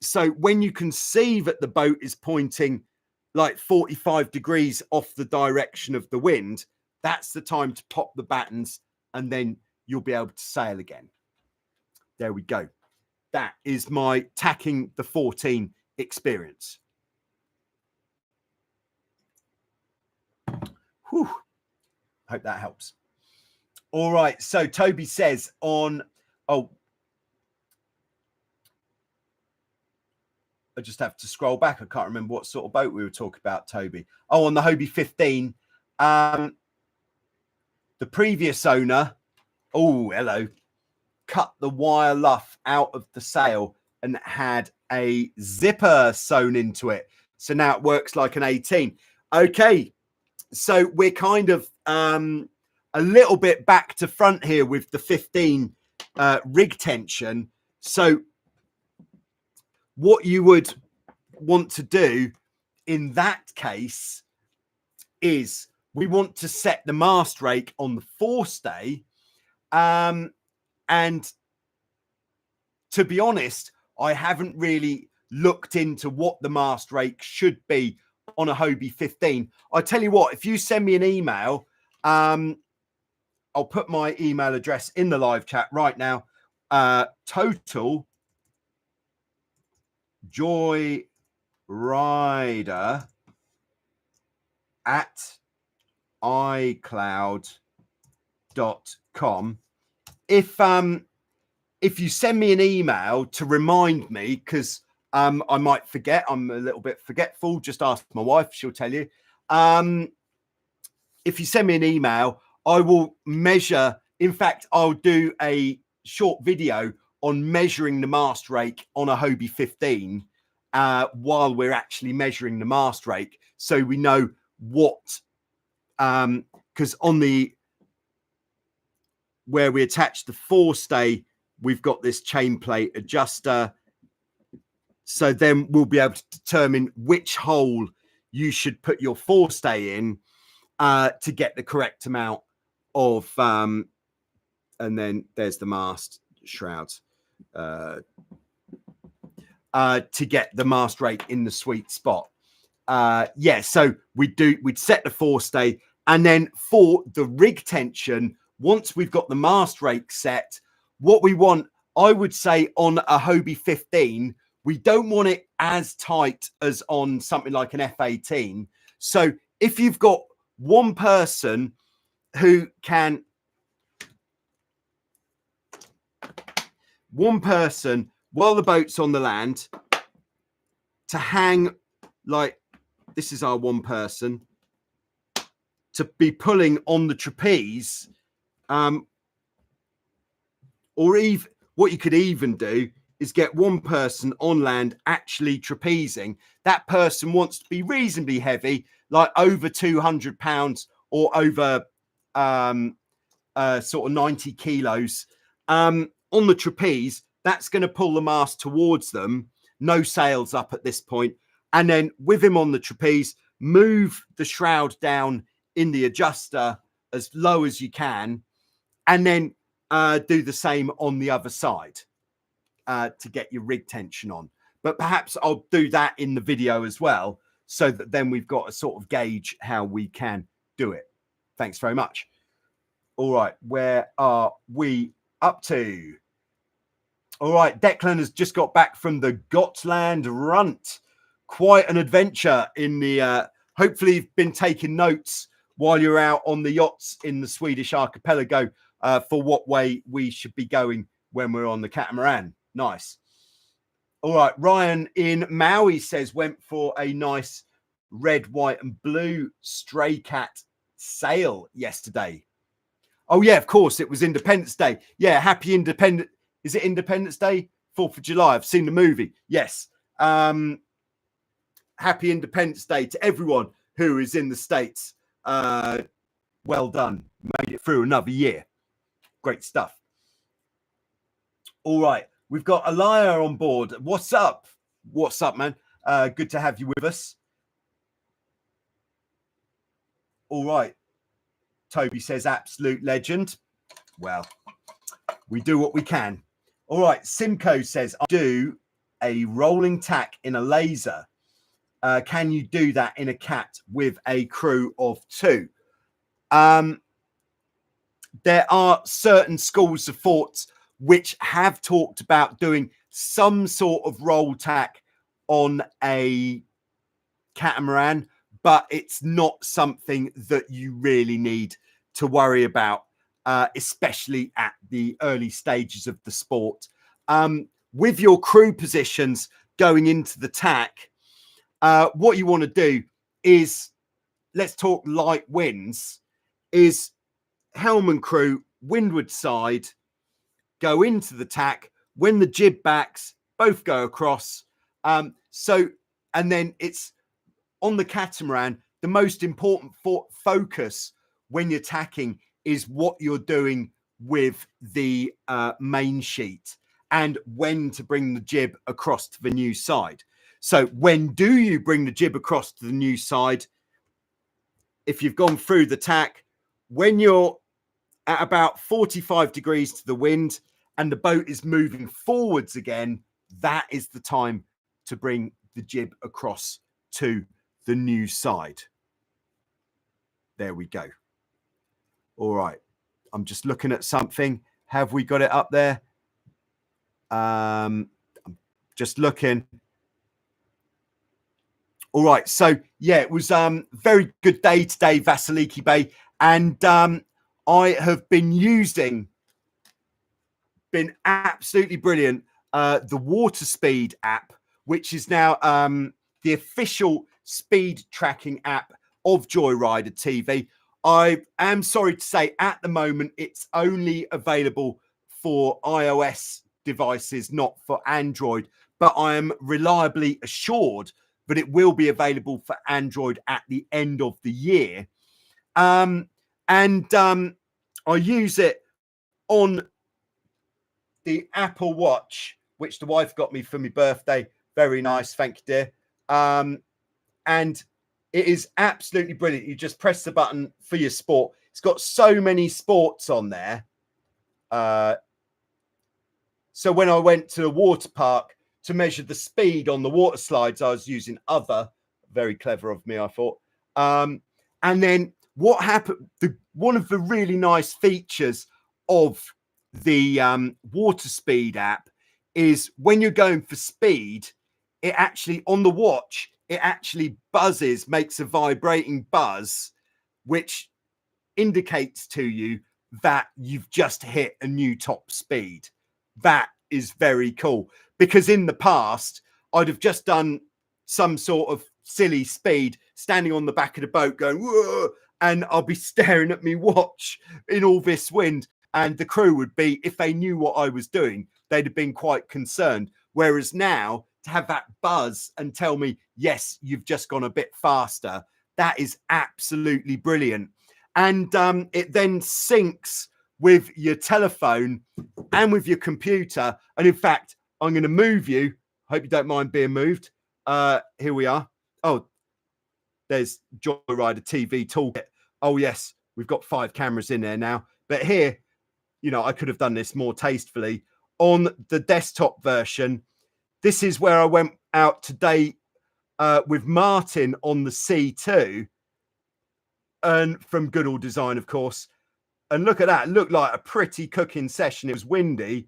So when you can see that the boat is pointing like 45 degrees off the direction of the wind, that's the time to pop the battens, and then you'll be able to sail again. There we go. That is my tacking the 14 experience. Whew. Hope that helps. All right. So Toby says on, oh, I just have to scroll back. I can't remember what sort of boat we were talking about, Toby. Oh, on the Hobie 15. The previous owner, oh, hello, cut the wire luff out of the sail and had a zipper sewn into it. So now it works like an 18. Okay, so we're kind of a little bit back to front here with the 15 rig tension. So what you would want to do in that case is we want to set the mast rake on the forestay. And to be honest, I haven't really looked into what the mast rake should be on a Hobie 15. I tell you what, if you send me an email, I'll put my email address in the live chat right now. Total Joyrider at iCloud.com. If you send me an email to remind me, because I might forget, I'm a little bit forgetful, just ask my wife, she'll tell you. if you send me an email, I will measure. In fact, I'll do a short video on measuring the mast rake on a Hobie 15 while we're actually measuring the mast rake, so we know what, because on the where we attach the forestay, we've got this chain plate adjuster. So then we'll be able to determine which hole you should put your forestay in to get the correct amount of, and then there's the mast shrouds, to get the mast rake in the sweet spot. Yeah, so we'd set the forestay, and then for the rig tension, once we've got the mast rake set, what we want, I would say on a Hobie 15, we don't want it as tight as on something like an F18. So if you've got one person who can, while the boat's on the land, to hang like, this is our one person, to be pulling on the trapeze, or even what you could even do is get one person on land actually trapezing. That person wants to be reasonably heavy, like over 200 pounds or over sort of 90 kilos on the trapeze. That's going to pull the mast towards them, no sails up at this point, and then with him on the trapeze, move the shroud down in the adjuster as low as you can, and then do the same on the other side to get your rig tension on. But perhaps I'll do that in the video as well, so that then we've got a sort of gauge how we can do it. Thanks very much. All right, where are we up to? All right, Declan has just got back from the Gotland Runt. Quite an adventure in the, hopefully you've been taking notes while you're out on the yachts in the Swedish archipelago for what way we should be going when we're on the catamaran. Nice. All right, Ryan in Maui says, went for a nice red, white and blue stray cat sail yesterday. Oh yeah, of course, it was Independence Day. Yeah, happy Independence. Is it Independence Day? 4th of July. I've seen the movie. Yes. Happy Independence Day to everyone who is in the States. Well done. Made it through another year. Great stuff. All right. We've got Elia on board. What's up? What's up, man? Good to have you with us. All right. Toby says, absolute legend. Well, we do what we can. All right. Simcoe says, I do a rolling tack in a laser. Can you do that in a cat with a crew of 2? There are certain schools of thought which have talked about doing some sort of roll tack on a catamaran, but it's not something that you really need to worry about, especially at the early stages of the sport. With your crew positions going into the tack, what you want to do is, let's talk light winds, is helm and crew, windward side, go into the tack. When the jib backs, both go across. And then it's on the catamaran, the most important focus when you're tacking is what you're doing with the main sheet and when to bring the jib across to the new side. So when do you bring the jib across to the new side? If you've gone through the tack, when you're at about 45 degrees to the wind and the boat is moving forwards again, that is the time to bring the jib across to the new side. There we go. All right. I'm just looking at something. Have we got it up there? I'm just looking. All right. So, yeah, it was very good day today, Vasiliki Bay. And I have been absolutely brilliant, the Water Speed app, which is now the official speed tracking app of Joyrider TV. I am sorry to say at the moment it's only available for iOS devices, not for Android, but I am reliably assured that it will be available for Android at the end of the year. I use it on the Apple Watch, which the wife got me for my birthday. Very nice, thank you, dear. And it is absolutely brilliant. You just press the button for your sport. It's got so many sports on there. So when I went to the water park to measure the speed on the water slides, I was using other. Very clever of me, I thought. And then what happened? One of the really nice features of the water speed app is when you're going for speed, it actually on the watch, it actually buzzes, makes a vibrating buzz, which indicates to you that you've just hit a new top speed. That is very cool, because in the past I'd have just done some sort of silly speed standing on the back of the boat going, whoa, and I'll be staring at me watch in all this wind, and the crew would be, if they knew what I was doing, they'd have been quite concerned. Whereas now, to have that buzz and tell me, yes, you've just gone a bit faster, that is absolutely brilliant. And it then syncs with your telephone and with your computer. And in fact, I'm going to move you. Hope you don't mind being moved. Here we are. Oh, there's Joyrider TV toolkit. Oh, yes, we've got 5 cameras in there now. But here, you know, I could have done this more tastefully. On the desktop version, this is where I went out today with Martin on the C2, and from Good All Design, of course. And look at that. It looked like a pretty cooking session. It was windy.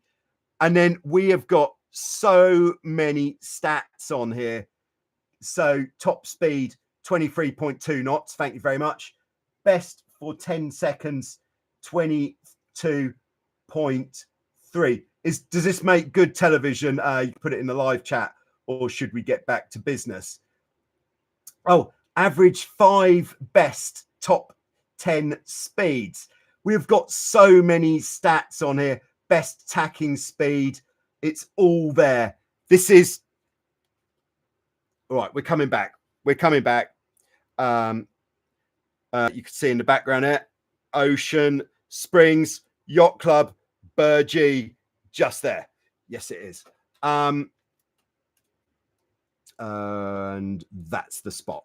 And then we have got so many stats on here. So top speed, 23.2 knots. Thank you very much. Best for 10 seconds, 22.3. Does this make good television? You can put it in the live chat, or should we get back to business? Oh, average 5 best top 10 speeds. We've got so many stats on here. Best tacking speed. It's all there. This is all right. We're coming back. We're coming back. You can see in the background here, Ocean, Springs, Yacht Club, Burgee, just there. Yes, it is. And that's the spot.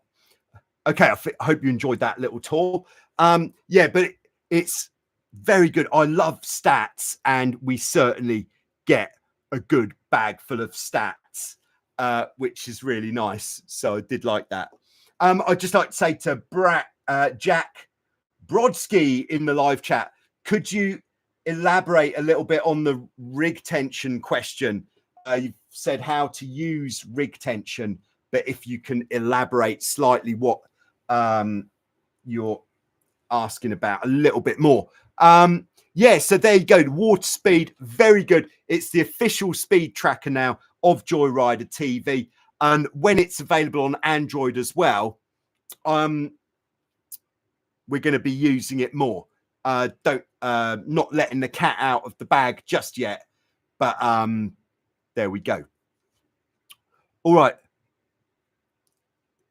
Okay, I hope you enjoyed that little tour. Yeah, but it's very good. I love stats, and we certainly get a good bag full of stats, which is really nice. So I did like that. I'd just like to say to Jack Brodsky in the live chat, could you elaborate a little bit on the rig tension question? You've said how to use rig tension, but if you can elaborate slightly what you're asking about a little bit more. Yeah, so there you go. The water speed, very good. It's the official speed tracker now of Joyrider TV. And when it's available on Android as well, we're going to be using it more. Not letting the cat out of the bag just yet, but there we go. All right.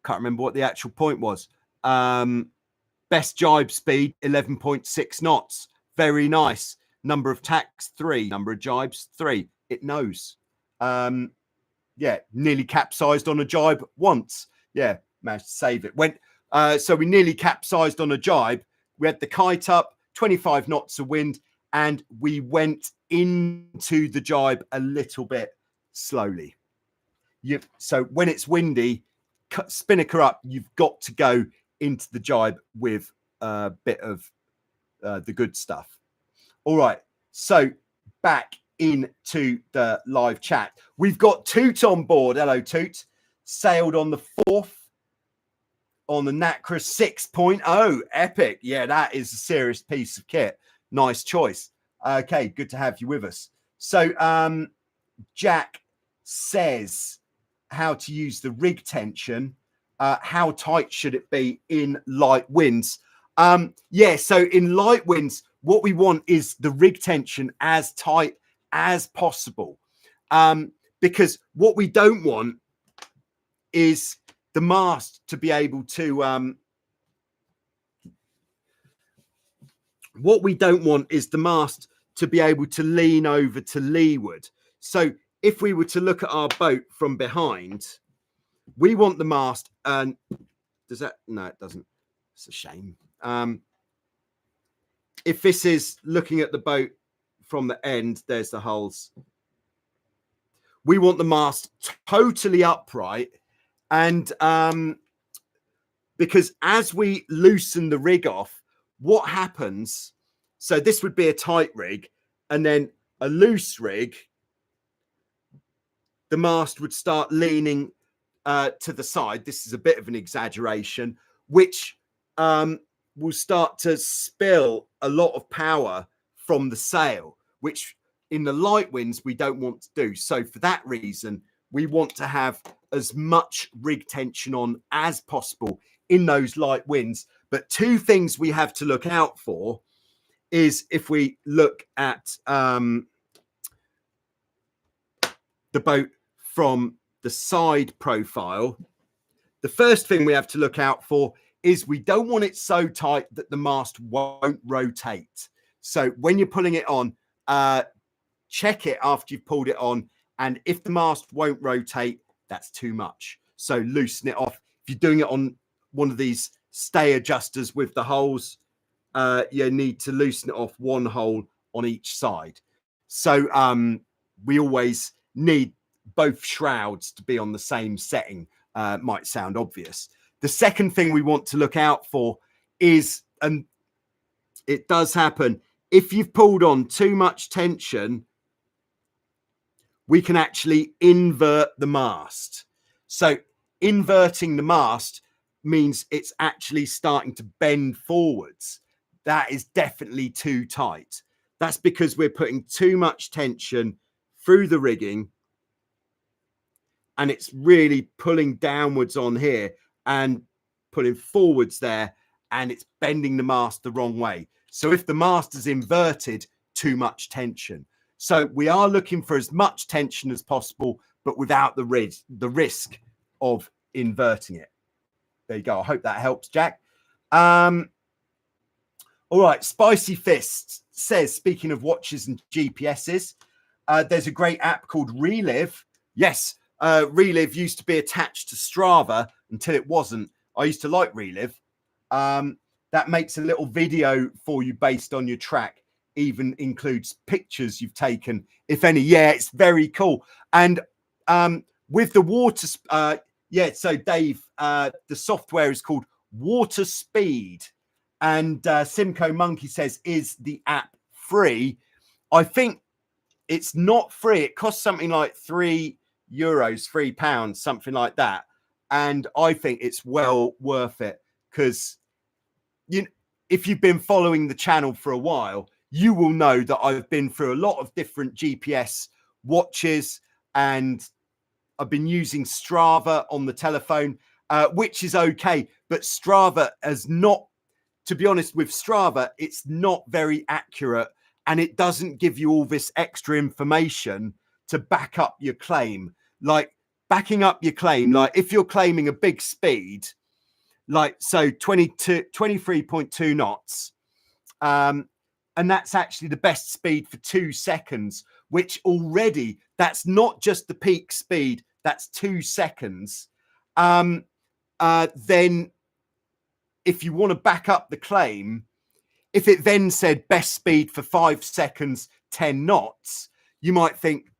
Can't remember what the actual point was. Best jibe speed, 11.6 knots. Very nice. Number of tacks, 3. Number of jibes, 3. It knows. Yeah, nearly capsized on a jibe once. Yeah, managed to save it. So we nearly capsized on a jibe. We had the kite up, 25 knots of wind, and we went into the jibe a little bit slowly. So when it's windy, spinnaker up, you've got to go into the jibe with a bit of the good stuff. All right, so back into the live chat. We've got Toot on board. Hello, Toot. Sailed on the 4th on the Nacra 6.0. Epic. Yeah, that is a serious piece of kit. Nice choice. Okay, good to have you with us. So Jack says how to use the rig tension. how tight should it be in light winds? Yeah, so in light winds, what we want is the rig tension as tight as possible, because what we don't want is the mast to be able to lean over to leeward. So if we were to look at our boat from behind, we want the mast, and does that, no, it doesn't, it's a shame. If this is looking at the boat from the end, there's the hulls. We want the mast totally upright, and because as we loosen the rig off, what happens, so this would be a tight rig, and then a loose rig, the mast would start leaning to the side. This is a bit of an exaggeration, which will start to spill a lot of power from the sail, which in the light winds we don't want to do. So for that reason, we want to have as much rig tension on as possible in those light winds. But two things we have to look out for is, if we look at the boat from the side profile, the first thing we have to look out for is we don't want it so tight that the mast won't rotate. So when you're pulling it on, check it after you've pulled it on, and if the mast won't rotate, that's too much. So loosen it off. If you're doing it on one of these stay adjusters with the holes, you need to loosen it off one hole on each side. So we always need both shrouds to be on the same setting. Might sound obvious. The second thing we want to look out for is, and it does happen, if you've pulled on too much tension, we can actually invert the mast. So inverting the mast means it's actually starting to bend forwards. That is definitely too tight. That's because we're putting too much tension through the rigging, and it's really pulling downwards on here and pulling forwards there, and it's bending the mast the wrong way. So if the mast is inverted, too much tension. So we are looking for as much tension as possible, but without the risk of inverting it. There you go. I hope that helps, Jack. All right. Spicy Fist says, speaking of watches and GPSs, there's a great app called Relive. Yes, Relive used to be attached to Strava until it wasn't. I used to like Relive. That makes a little video for you based on your track, even includes pictures you've taken, if any. Yeah, it's very cool. And with the water, yeah, so Dave, the software is called Water Speed. And Simcoe Monkey says, is the app free? I think it's not free. It costs something like €3, £3, something like that. And I think it's well worth it, because if you've been following the channel for a while, you will know that I've been through a lot of different GPS watches, and I've been using Strava on the telephone, which is okay. But Strava has not, to be honest with Strava, it's not very accurate, and it doesn't give you all this extra information to back up your claim. Like backing up your claim, like if you're claiming a big speed, like so 23.2 knots, and that's actually the best speed for 2 seconds, which already, that's not just the peak speed, that's 2 seconds. Then if you want to back up the claim, if it then said best speed for 5 seconds, 10 knots, you might think,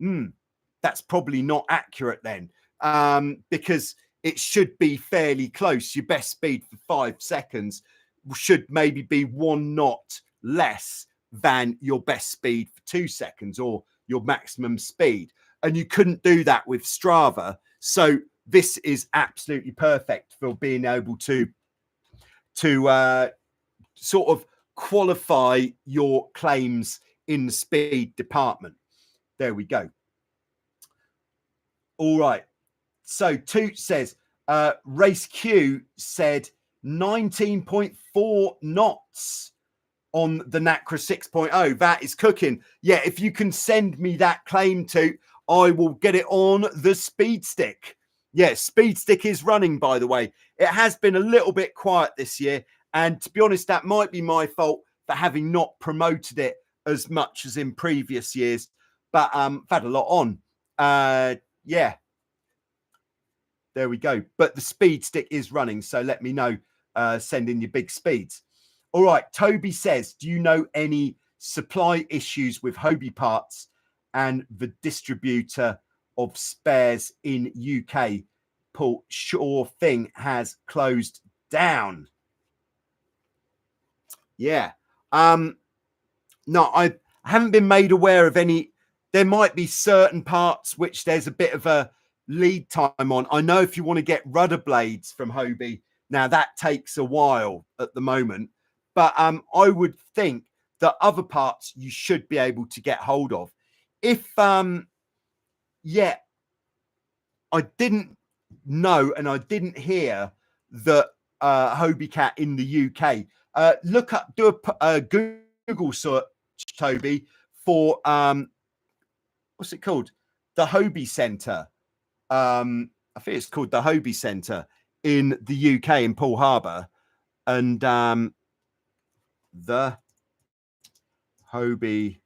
that's probably not accurate then, because it should be fairly close. Your best speed for 5 seconds should maybe be 1 knot less than your best speed for 2 seconds, or your maximum speed. And you couldn't do that with Strava. So this is absolutely perfect for being able to sort of qualify your claims in the speed department. There we go. All right. So Toot says, Race Q said 19.4 knots on the Nacra 6.0. That is cooking. Yeah, if you can send me that claim to, I will get it on the speed stick. Yeah, speed stick is running, by the way. It has been a little bit quiet this year. And to be honest, that might be my fault for having not promoted it as much as in previous years. But I've had a lot on. Yeah, there we go. But the speed stick is running. So let me know. Send in your big speeds. All right. Toby says, do you know any supply issues with Hobie parts and the distributor of spares in UK? Paul, sure thing, has closed down. Yeah. No, I haven't been made aware of any. There might be certain parts which there's a bit of a lead time on. I know if you want to get rudder blades from Hobie, now that takes a while at the moment, but I would think that other parts you should be able to get hold of. If yeah, I didn't know and I didn't hear that Hobie Cat in the UK. Look up, do a Google search, Toby, for what's it called? The Hobie Centre. I think it's called the Hobie Centre in the UK in Poole Harbour, and the Hobie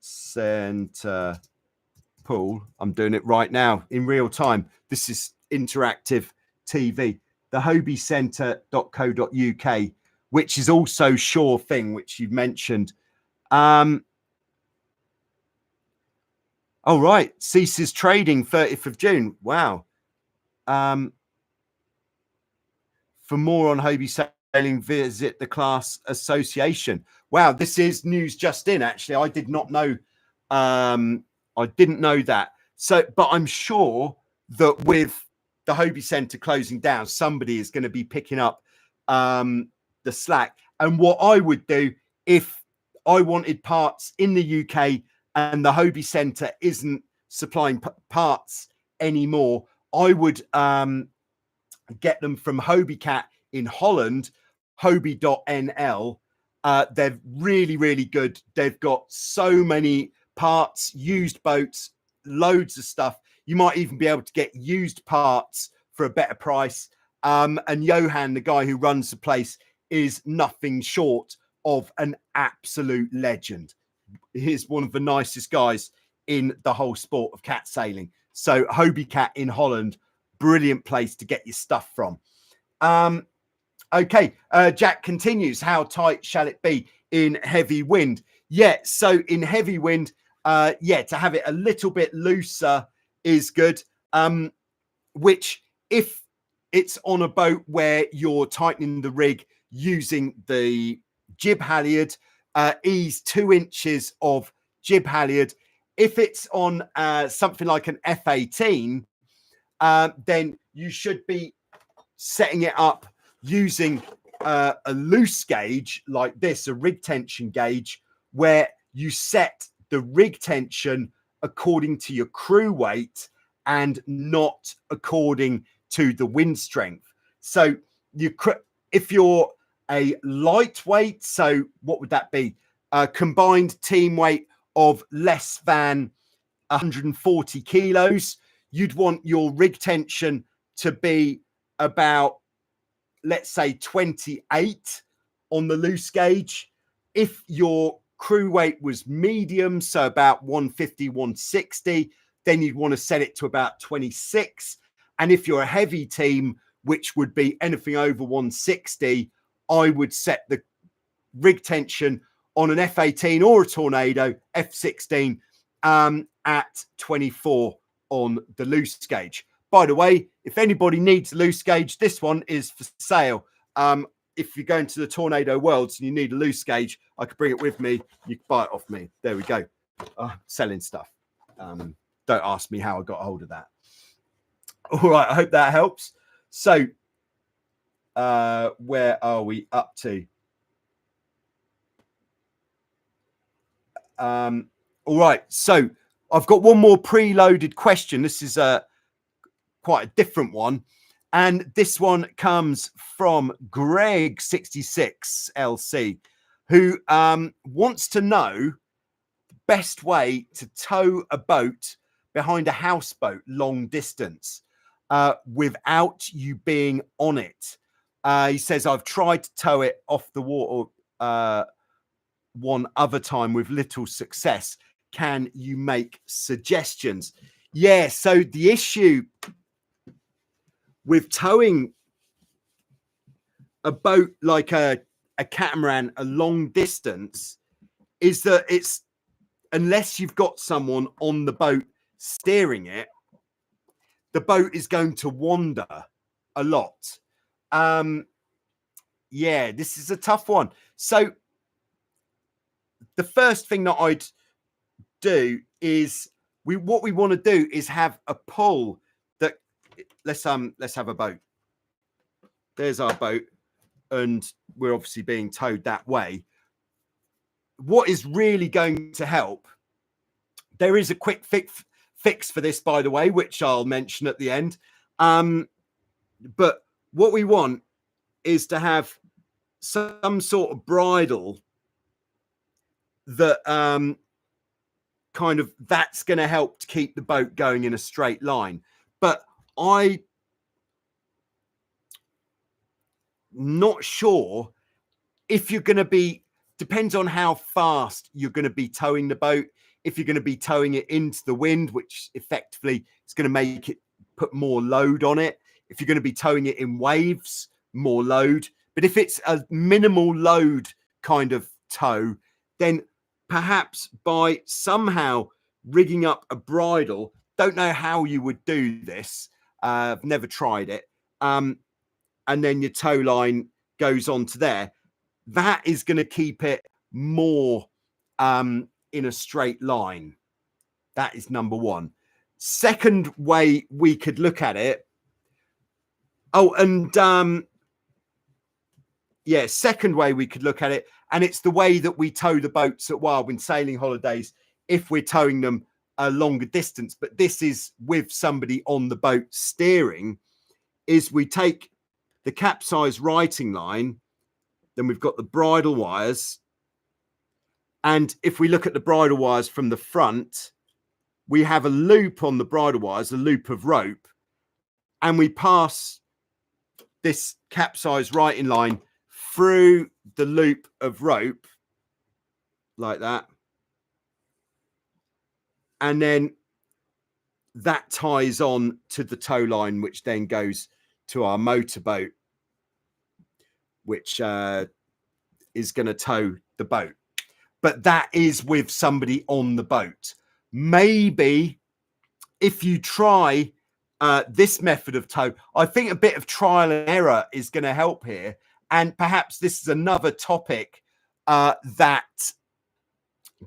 Centre Poole. I'm doing it right now in real time. This is interactive TV. The hobiecentre.co.uk, which is also Sure Thing, which you've mentioned. Oh, right. Ceases trading 30th of June. Wow. For more on Hobie sailing, visit the Class Association. Wow, this is news just in, actually. I did not know. I didn't know that. So, but I'm sure that with the Hobie Centre closing down, somebody is going to be picking up the slack. And what I would do if I wanted parts in the UK and the Hobie Centre isn't supplying parts anymore, I would get them from Hobie Cat in Holland, hobie.nl. They're really, really good. They've got so many parts, used boats, loads of stuff. You might even be able to get used parts for a better price. And Johan, the guy who runs the place, is nothing short of an absolute legend. He's one of the nicest guys in the whole sport of cat sailing. So Hobie Cat in Holland, brilliant place to get your stuff from. Okay, Jack continues. How tight shall it be in heavy wind? Yeah, so in heavy wind, yeah, to have it a little bit looser is good. Which, if it's on a boat where you're tightening the rig using the jib halyard, ease 2 inches of jib halyard. If it's on something like an F18, then you should be setting it up using a loose gauge like this, a rig tension gauge, where you set the rig tension according to your crew weight and not according to the wind strength. So if you're a lightweight, so what would that be? A combined team weight of less than 140 kilos, you'd want your rig tension to be about, let's say, 28 on the loose gauge. If your crew weight was medium, so about 150, 160, then you'd want to set it to about 26. And if you're a heavy team, which would be anything over 160, I would set the rig tension on an F18 or a Tornado, F16, at 24 on the loose gauge. By the way, if anybody needs a loose gauge, this one is for sale. If you're going to the Tornado Worlds and you need a loose gauge, I could bring it with me. You can buy it off me. There we go. Selling stuff. Don't ask me how I got a hold of that. All right, I hope that helps. So, where are we up to? All right, so I've got one more preloaded question. This is quite a different one. And this one comes from Greg66LC, who wants to know the best way to tow a boat behind a houseboat long distance without you being on it. He says, I've tried to tow it off the water one other time with little success. Can you make suggestions? Yeah, so the issue with towing a boat like a catamaran a long distance is that it's, unless you've got someone on the boat steering it, the boat is going to wander a lot. Yeah, this is a tough one. So the first thing that I'd do is what we want to do is have a pull that let's have a boat. There's our boat, and we're obviously being towed that way. What is really going to help, there is a quick fix for this, by the way, which I'll mention at the end. But what we want is to have some sort of bridle that kind of, that's going to help to keep the boat going in a straight line. But I'm not sure if you're going to be, depends on how fast you're going to be towing the boat. If you're going to be towing it into the wind, which effectively is going to make it put more load on it. If you're going to be towing it in waves, more load. But if it's a minimal load kind of tow, then perhaps by somehow rigging up a bridle, don't know how you would do this. I've never tried it. And then your tow line goes onto there. That is going to keep it more in a straight line. That is number one. Second way we could look at it. Oh, and yeah, second way we could look at it, and it's the way that we tow the boats at Wild Wind Sailing Holidays if we're towing them a longer distance, but this is with somebody on the boat steering, is we take the capsize righting line, then we've got the bridle wires, and if we look at the bridle wires from the front, we have a loop on the bridle wires, a loop of rope, and we pass this capsize righting line through the loop of rope like that. And then that ties on to the tow line, which then goes to our motorboat, which is going to tow the boat. But that is with somebody on the boat. Maybe if you try this method of tow, I think a bit of trial and error is going to help here. And perhaps this is another topic that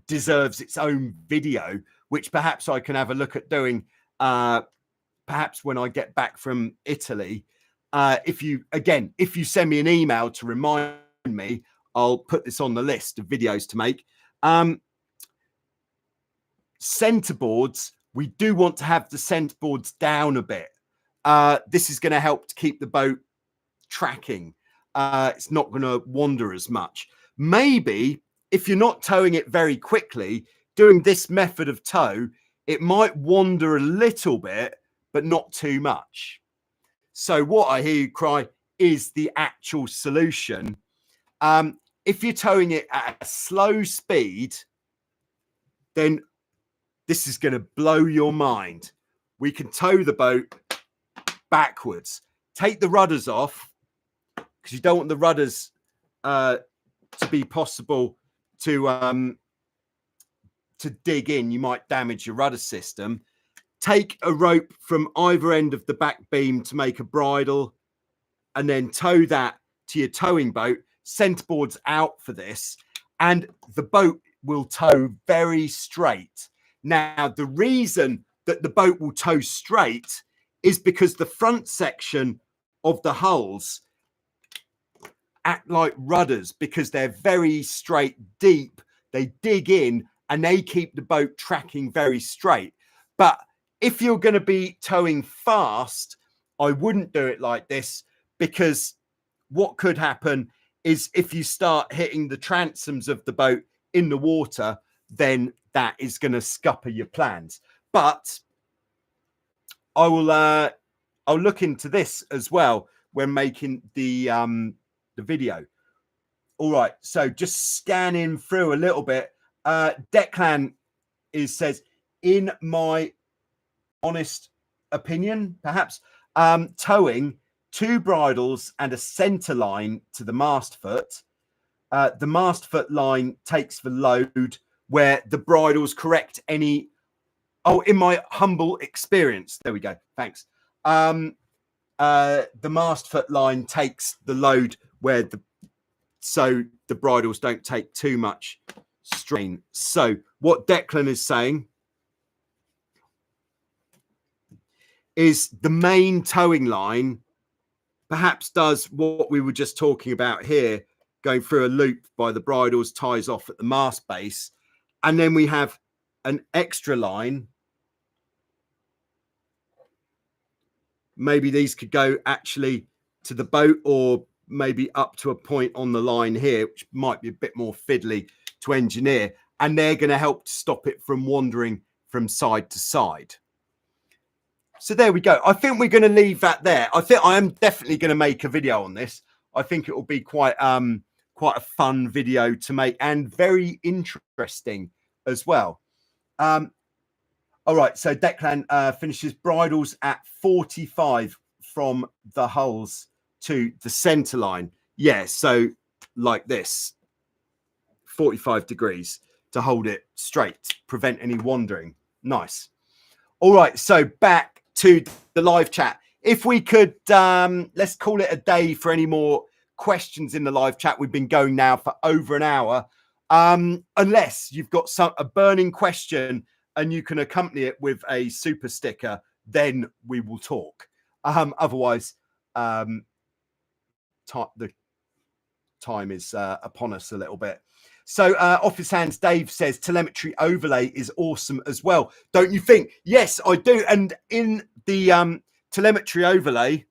deserves its own video, which perhaps I can have a look at doing perhaps when I get back from Italy. If you send me an email to remind me, I'll put this on the list of videos to make. Centerboards, we do want to have the centerboards down a bit. This is going to help to keep the boat tracking. It's not going to wander as much. Maybe if you're not towing it very quickly, doing this method of tow, it might wander a little bit, but not too much. So what I hear you cry is the actual solution. If you're towing it at a slow speed, then this is going to blow your mind. We can tow the boat backwards. Take the rudders off, because you don't want the rudders to be possible to dig in. You might damage your rudder system. Take a rope from either end of the back beam to make a bridle, and then tow that to your towing boat. Centerboards out for this, and the boat will tow very straight. Now, the reason that the boat will tow straight is because the front section of the hulls act like rudders, because they're very straight, deep. They dig in and they keep the boat tracking very straight. But if you're going to be towing fast, I wouldn't do it like this, because what could happen is if you start hitting the transoms of the boat in the water, then that is going to scupper your plans. But I'll look into this as well when making the video. All right, so just scanning through a little bit. Declan says, in my honest opinion, perhaps, towing 2 bridles and a center line to the mast foot. The mast foot line takes the load where the bridles correct any. Oh, in my humble experience, there we go. Thanks. The mast foot line takes the load where so the bridles don't take too much strain. So what Declan is saying is the main towing line perhaps does what we were just talking about here, going through a loop by the bridles, ties off at the mast base, and then we have an extra line. Maybe these could go actually to the boat, or maybe up to a point on the line here, which might be a bit more fiddly to engineer, and they're going to help to stop it from wandering from side to side. So there we go. I think we're going to leave that there. I think I am definitely going to make a video on this. I think it will be quite a fun video to make, and very interesting as well. All right, so Declan finishes bridles at 45 from the hulls to the center line. Yeah, so like this, 45 degrees to hold it straight, prevent any wandering. Nice. All right, so back to the live chat. If we could, let's call it a day for any more questions in the live chat. We've been going now for over an hour. Unless you've got a burning question and you can accompany it with a super sticker, then we will talk. Otherwise, the time is upon us a little bit. So Office Hands Dave says telemetry overlay is awesome as well. Don't you think? Yes, I do. And in the telemetry overlay,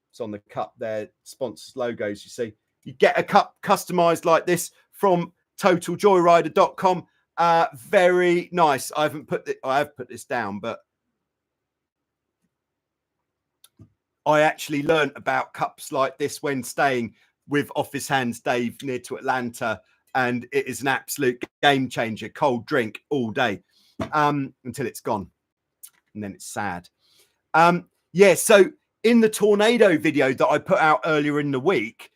it's on the cup there, sponsors logos, you see. You get a cup customized like this from totaljoyrider.com. Very nice. I have put this down, but I actually learned about cups like this when staying with Office Hands Dave near to Atlanta, and it is an absolute game changer. Cold drink all day until it's gone, and then it's sad. Yeah, so in the tornado video that I put out earlier in the week,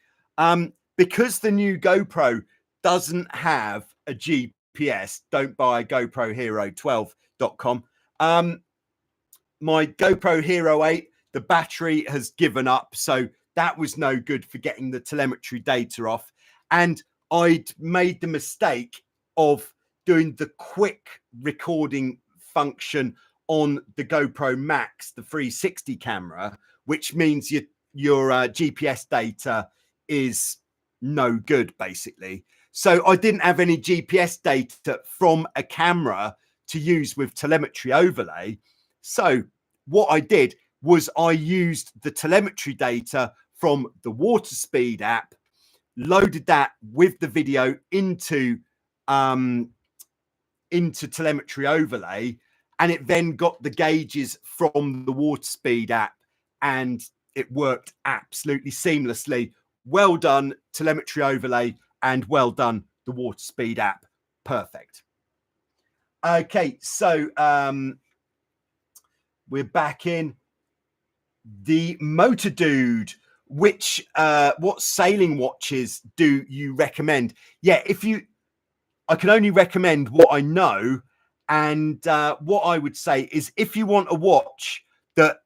because the new GoPro doesn't have a GPS, don't buy GoPro Hero 12.com. My GoPro Hero 8, the battery has given up, so that was no good for getting the telemetry data off. And I'd made the mistake of doing the quick recording function on the GoPro Max, the 360 camera, which means your GPS data is no good, basically. So I didn't have any GPS data from a camera to use with telemetry overlay. So what I did was I used the telemetry data from the water speed app, loaded that with the video into telemetry overlay, and it then got the gauges from the water speed app, and it worked absolutely seamlessly. Well done, telemetry overlay, and well done, the water speed app. Perfect. Okay, so we're back in. The Motor Dude, which what sailing watches do you recommend? Yeah, I can only recommend what I know, and what I would say is, if you want a watch that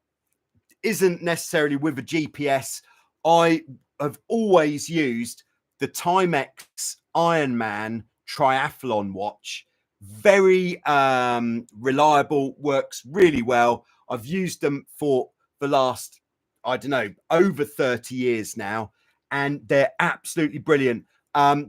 isn't necessarily with a GPS, I have always used the Timex Ironman triathlon watch. Very reliable, works really well. I've used them for the last, I don't know, over 30 years now, and they're absolutely brilliant.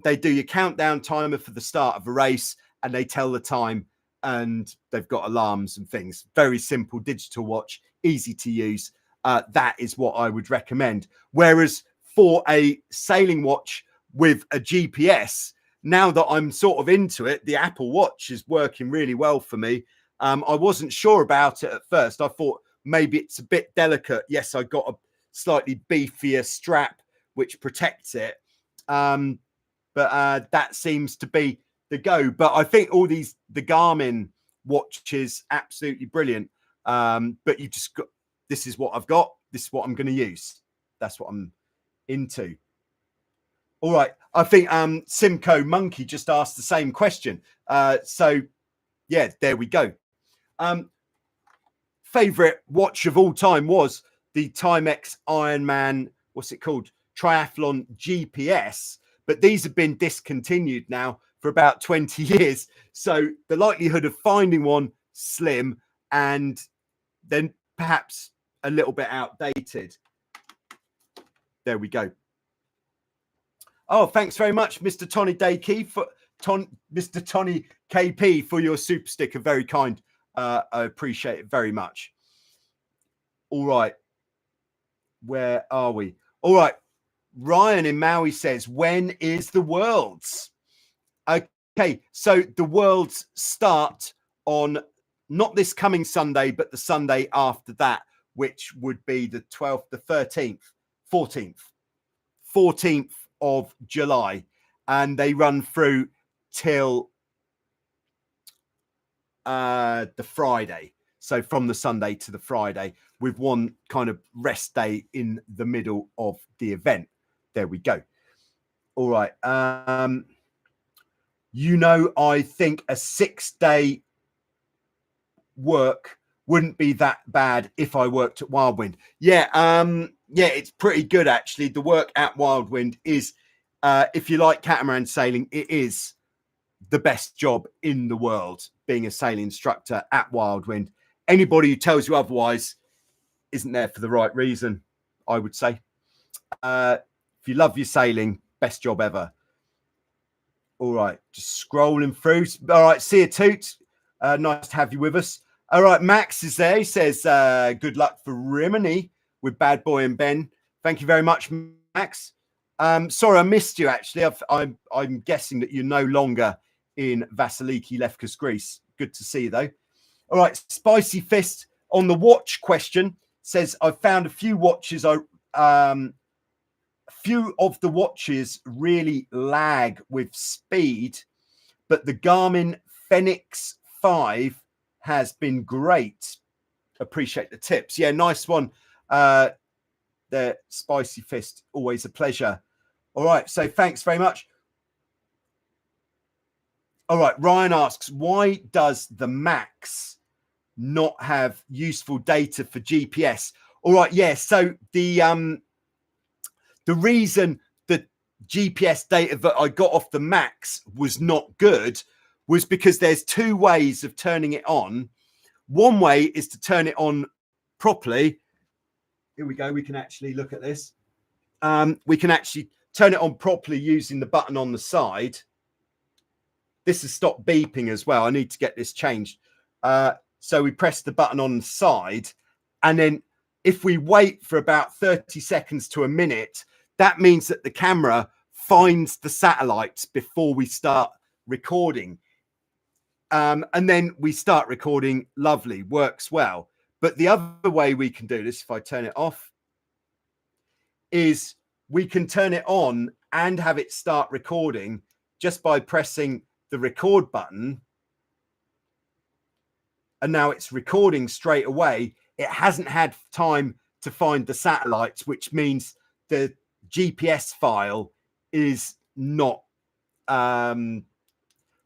They do your countdown timer for the start of a race, and they tell the time and they've got alarms and things. Very simple digital watch, easy to use. That is what I would recommend. Whereas for a sailing watch with a GPS, now that I'm sort of into it, the Apple Watch is working really well for me. I wasn't sure about it at first. I thought maybe it's a bit delicate. Yes, I got a slightly beefier strap which protects it. But that seems to be the go. But I think all the Garmin watches, absolutely brilliant. But you just got, this is what I've got. This is what I'm going to use. That's what I'm into. All right. I think Simcoe Monkey just asked the same question. So yeah, there we go. Favorite watch of all time was the Timex Ironman, what's it called? Triathlon GPS. But these have been discontinued now for about 20 years. So the likelihood of finding one slim and then perhaps a little bit outdated. There we go. Oh, thanks very much, Mr. Tony Dakey, for Mr. Tony KP for your super sticker. Very kind. I appreciate it very much. All right. Where are we? All right. Ryan in Maui says, when is the Worlds? Okay, so the Worlds start on not this coming Sunday, but the Sunday after that, which would be the 12th, the 13th, 14th of July. And they run through till the Friday. So from the Sunday to the Friday, with one kind of rest day in the middle of the event. There we go. All right. I think a 6-day work wouldn't be that bad if I worked at Wildwind. Yeah, it's pretty good actually. The work at Wildwind is, if you like catamaran sailing, it is the best job in the world, being a sailing instructor at Wildwind. Anybody who tells you otherwise isn't there for the right reason, I would say. If you love your sailing, best job ever. All right, just scrolling through. All right, see you, Toot. Nice to have you with us. All right, Max is there. He says, good luck for Rimini with Bad Boy and Ben. Thank you very much, Max. Sorry, I missed you, actually. I'm guessing that you're no longer in Vasiliki, Lefkas, Greece. Good to see you, though. All right, Spicy Fist on the watch question says, I've found a few watches. Few of the watches really lag with speed, but the Garmin Fenix 5 has been great. Appreciate the tips. Yeah, nice one. The Spicy Fist, always a pleasure. All right, so thanks very much. All right, Ryan asks, why does the Max not have useful data for GPS? All right, yeah, so the reason that GPS data that I got off the Max was not good was because there's two ways of turning it on. One way is to turn it on properly. Here we go. We can actually look at this. We can actually turn it on properly using the button on the side. This has stopped beeping as well. I need to get this changed. So we press the button on the side, and then if we wait for about 30 seconds to a minute, that means that the camera finds the satellites before we start recording. And then we start recording. Lovely, works well. But the other way we can do this, if I turn it off, is we can turn it on and have it start recording just by pressing the record button. And now it's recording straight away. It hasn't had time to find the satellites, which means the GPS file is not, what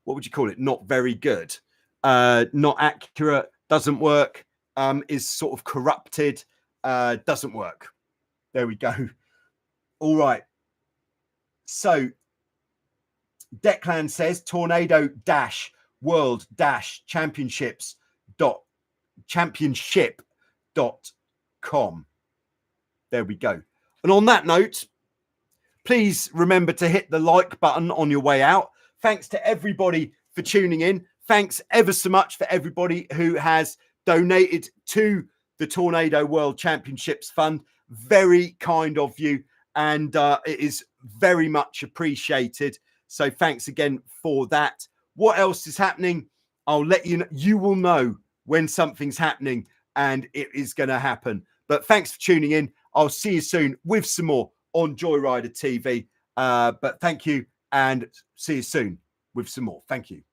would you call it? Not very good, not accurate, doesn't work, is sort of corrupted, doesn't work. There we go. All right. So Declan says Tornado Dash World Dash Championship.com. There we go. And on that note, please remember to hit the like button on your way out. Thanks to everybody for tuning in. thanks ever so much for everybody who has donated to the Tornado World Championships Fund. Very kind of you, and it is very much appreciated. So thanks again for that. What else is happening? I'll let you know. You will know when something's happening, and it is going to happen. But thanks for tuning in. I'll see you soon with some more on Joyrider TV. But thank you, and see you soon with some more. Thank you.